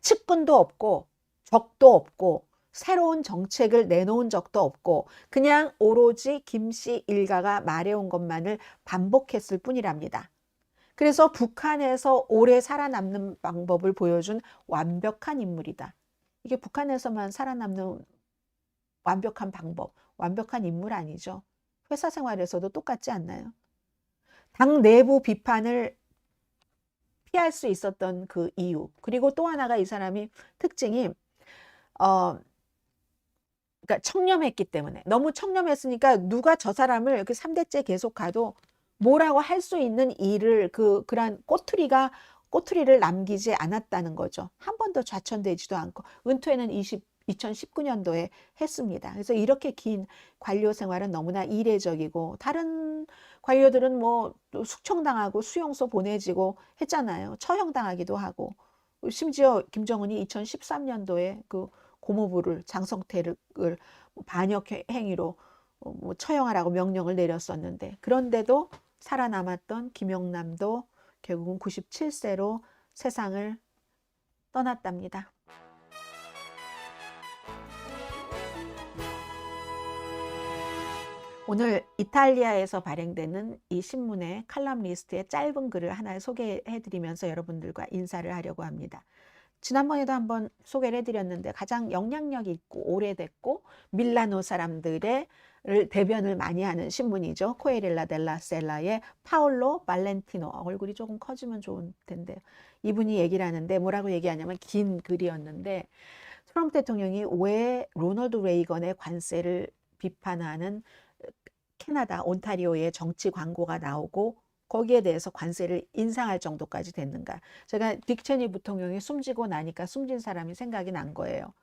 측근도 없고 적도 없고 새로운 정책을 내놓은 적도 없고 그냥 오로지 김씨 일가가 말해온 것만을 반복했을 뿐이랍니다. 그래서 북한에서 오래 살아남는 방법을 보여준 완벽한 인물이다. 이게 북한에서만 살아남는 완벽한 방법, 완벽한 인물 아니죠. 회사 생활에서도 똑같지 않나요? 당 내부 비판을 피할 수 있었던 그 이유. 그리고 또 하나가 이 사람이 특징이 그러니까 청렴했기 때문에, 너무 청렴했으니까 누가 저 사람을 그 3대째 계속 가도 뭐라고 할 수 있는 일을 그런 꼬투리를 남기지 않았다는 거죠. 한 번도 좌천되지도 않고 은퇴는 2019년도에 했습니다. 그래서 이렇게 긴 관료 생활은 너무나 이례적이고 다른 관료들은 뭐 숙청당하고 수용소 보내지고 했잖아요. 처형당하기도 하고, 심지어 김정은이 2013년도에 그 고모부를 장성태를 반역 행위로 뭐 처형하라고 명령을 내렸었는데, 그런데도 살아남았던 김영남도 결국은 97세로 세상을 떠났답니다. 오늘 이탈리아에서 발행되는 이 신문의 칼럼니스트의 짧은 글을 하나 소개해드리면서 여러분들과 인사를 하려고 합니다. 지난번에도 한번 소개를 해드렸는데 가장 영향력 있고 오래됐고 밀라노 사람들의 대변을 많이 하는 신문이죠. 코에렐라 델라 셀라의 파올로 발렌티노. 얼굴이 조금 커지면 좋을 텐데 이분이 얘기를 하는데 뭐라고 얘기하냐면, 긴 글이었는데 트럼프 대통령이 왜 로널드 레이건의 관세를 비판하는 캐나다 온타리오의 정치 광고가 나오고 거기에 대해서 관세를 인상할 정도까지 됐는가. 제가 딕 체니 부통령이 숨지고 나니까 숨진 사람이 생각이 난 거예요.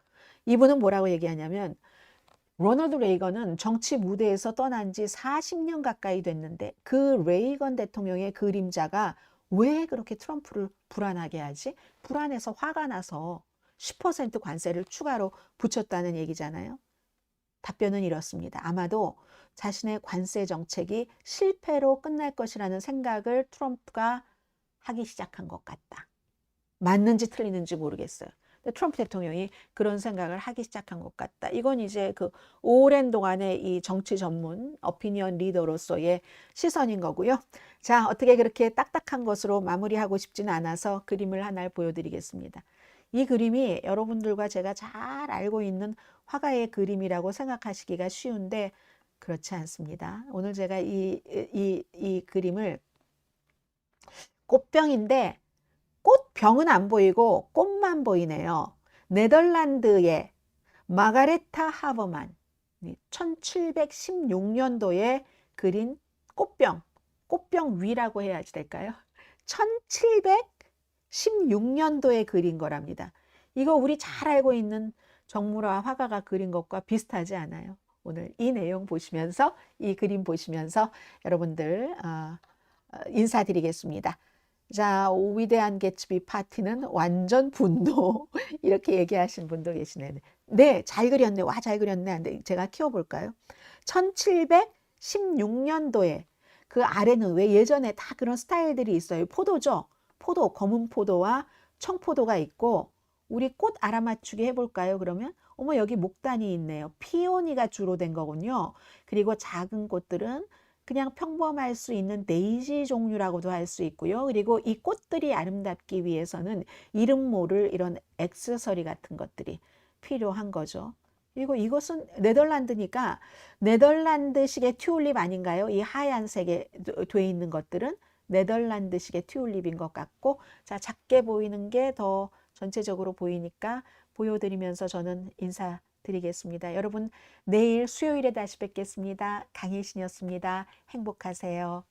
이분은 뭐라고 얘기하냐면, 로널드 레이건은 정치 무대에서 떠난 지 40년 가까이 됐는데 그 레이건 대통령의 그림자가 왜 그렇게 트럼프를 불안하게 하지? 불안해서 화가 나서 10% 관세를 추가로 붙였다는 얘기잖아요. 답변은 이렇습니다. 아마도 자신의 관세 정책이 실패로 끝날 것이라는 생각을 트럼프가 하기 시작한 것 같다. 맞는지 틀리는지 모르겠어요. 근데 트럼프 대통령이 그런 생각을 하기 시작한 것 같다. 이건 이제 그 오랜 동안의 이 정치 전문 오피니언 리더로서의 시선인 거고요. 자, 어떻게 그렇게 딱딱한 것으로 마무리하고 싶지는 않아서 그림을 하나 보여드리겠습니다. 이 그림이 여러분들과 제가 잘 알고 있는 화가의 그림이라고 생각하시기가 쉬운데 그렇지 않습니다. 오늘 제가 이 그림을 꽃병인데 꽃병은 안 보이고 꽃만 보이네요. 네덜란드의 마가레타 하버만 1716년도에 그린 꽃병, 꽃병 위라고 해야지 될까요? 1716년도에 그린 거랍니다. 이거 우리 잘 알고 있는 정물화 화가가 그린 것과 비슷하지 않아요? 오늘 이 내용 보시면서, 이 그림 보시면서 여러분들 인사드리겠습니다. 자, 위대한 개츠비 파티는 완전 분노 이렇게 얘기하신 분도 계시네요. 네, 잘 그렸네. 와, 잘 그렸네. 근데 제가 키워볼까요? 1716년도에 그 아래는 왜 예전에 다 그런 스타일들이 있어요. 포도죠. 포도, 검은 포도와 청포도가 있고 우리 꽃 알아맞추기 해볼까요? 그러면 어머 여기 목단이 있네요. 피오니가 주로 된 거군요. 그리고 작은 꽃들은 그냥 평범할 수 있는 데이지 종류라고도 할 수 있고요. 그리고 이 꽃들이 아름답기 위해서는 이름 모를 이런 액세서리 같은 것들이 필요한 거죠. 그리고 이것은 네덜란드니까 네덜란드식의 튤립 아닌가요? 이 하얀색에 돼 있는 것들은 네덜란드식의 튤립인 것 같고, 자, 작게 보이는 게 더 전체적으로 보이니까 보여드리면서 저는 인사드리겠습니다. 여러분, 내일 수요일에 다시 뵙겠습니다. 강혜신이었습니다. 행복하세요.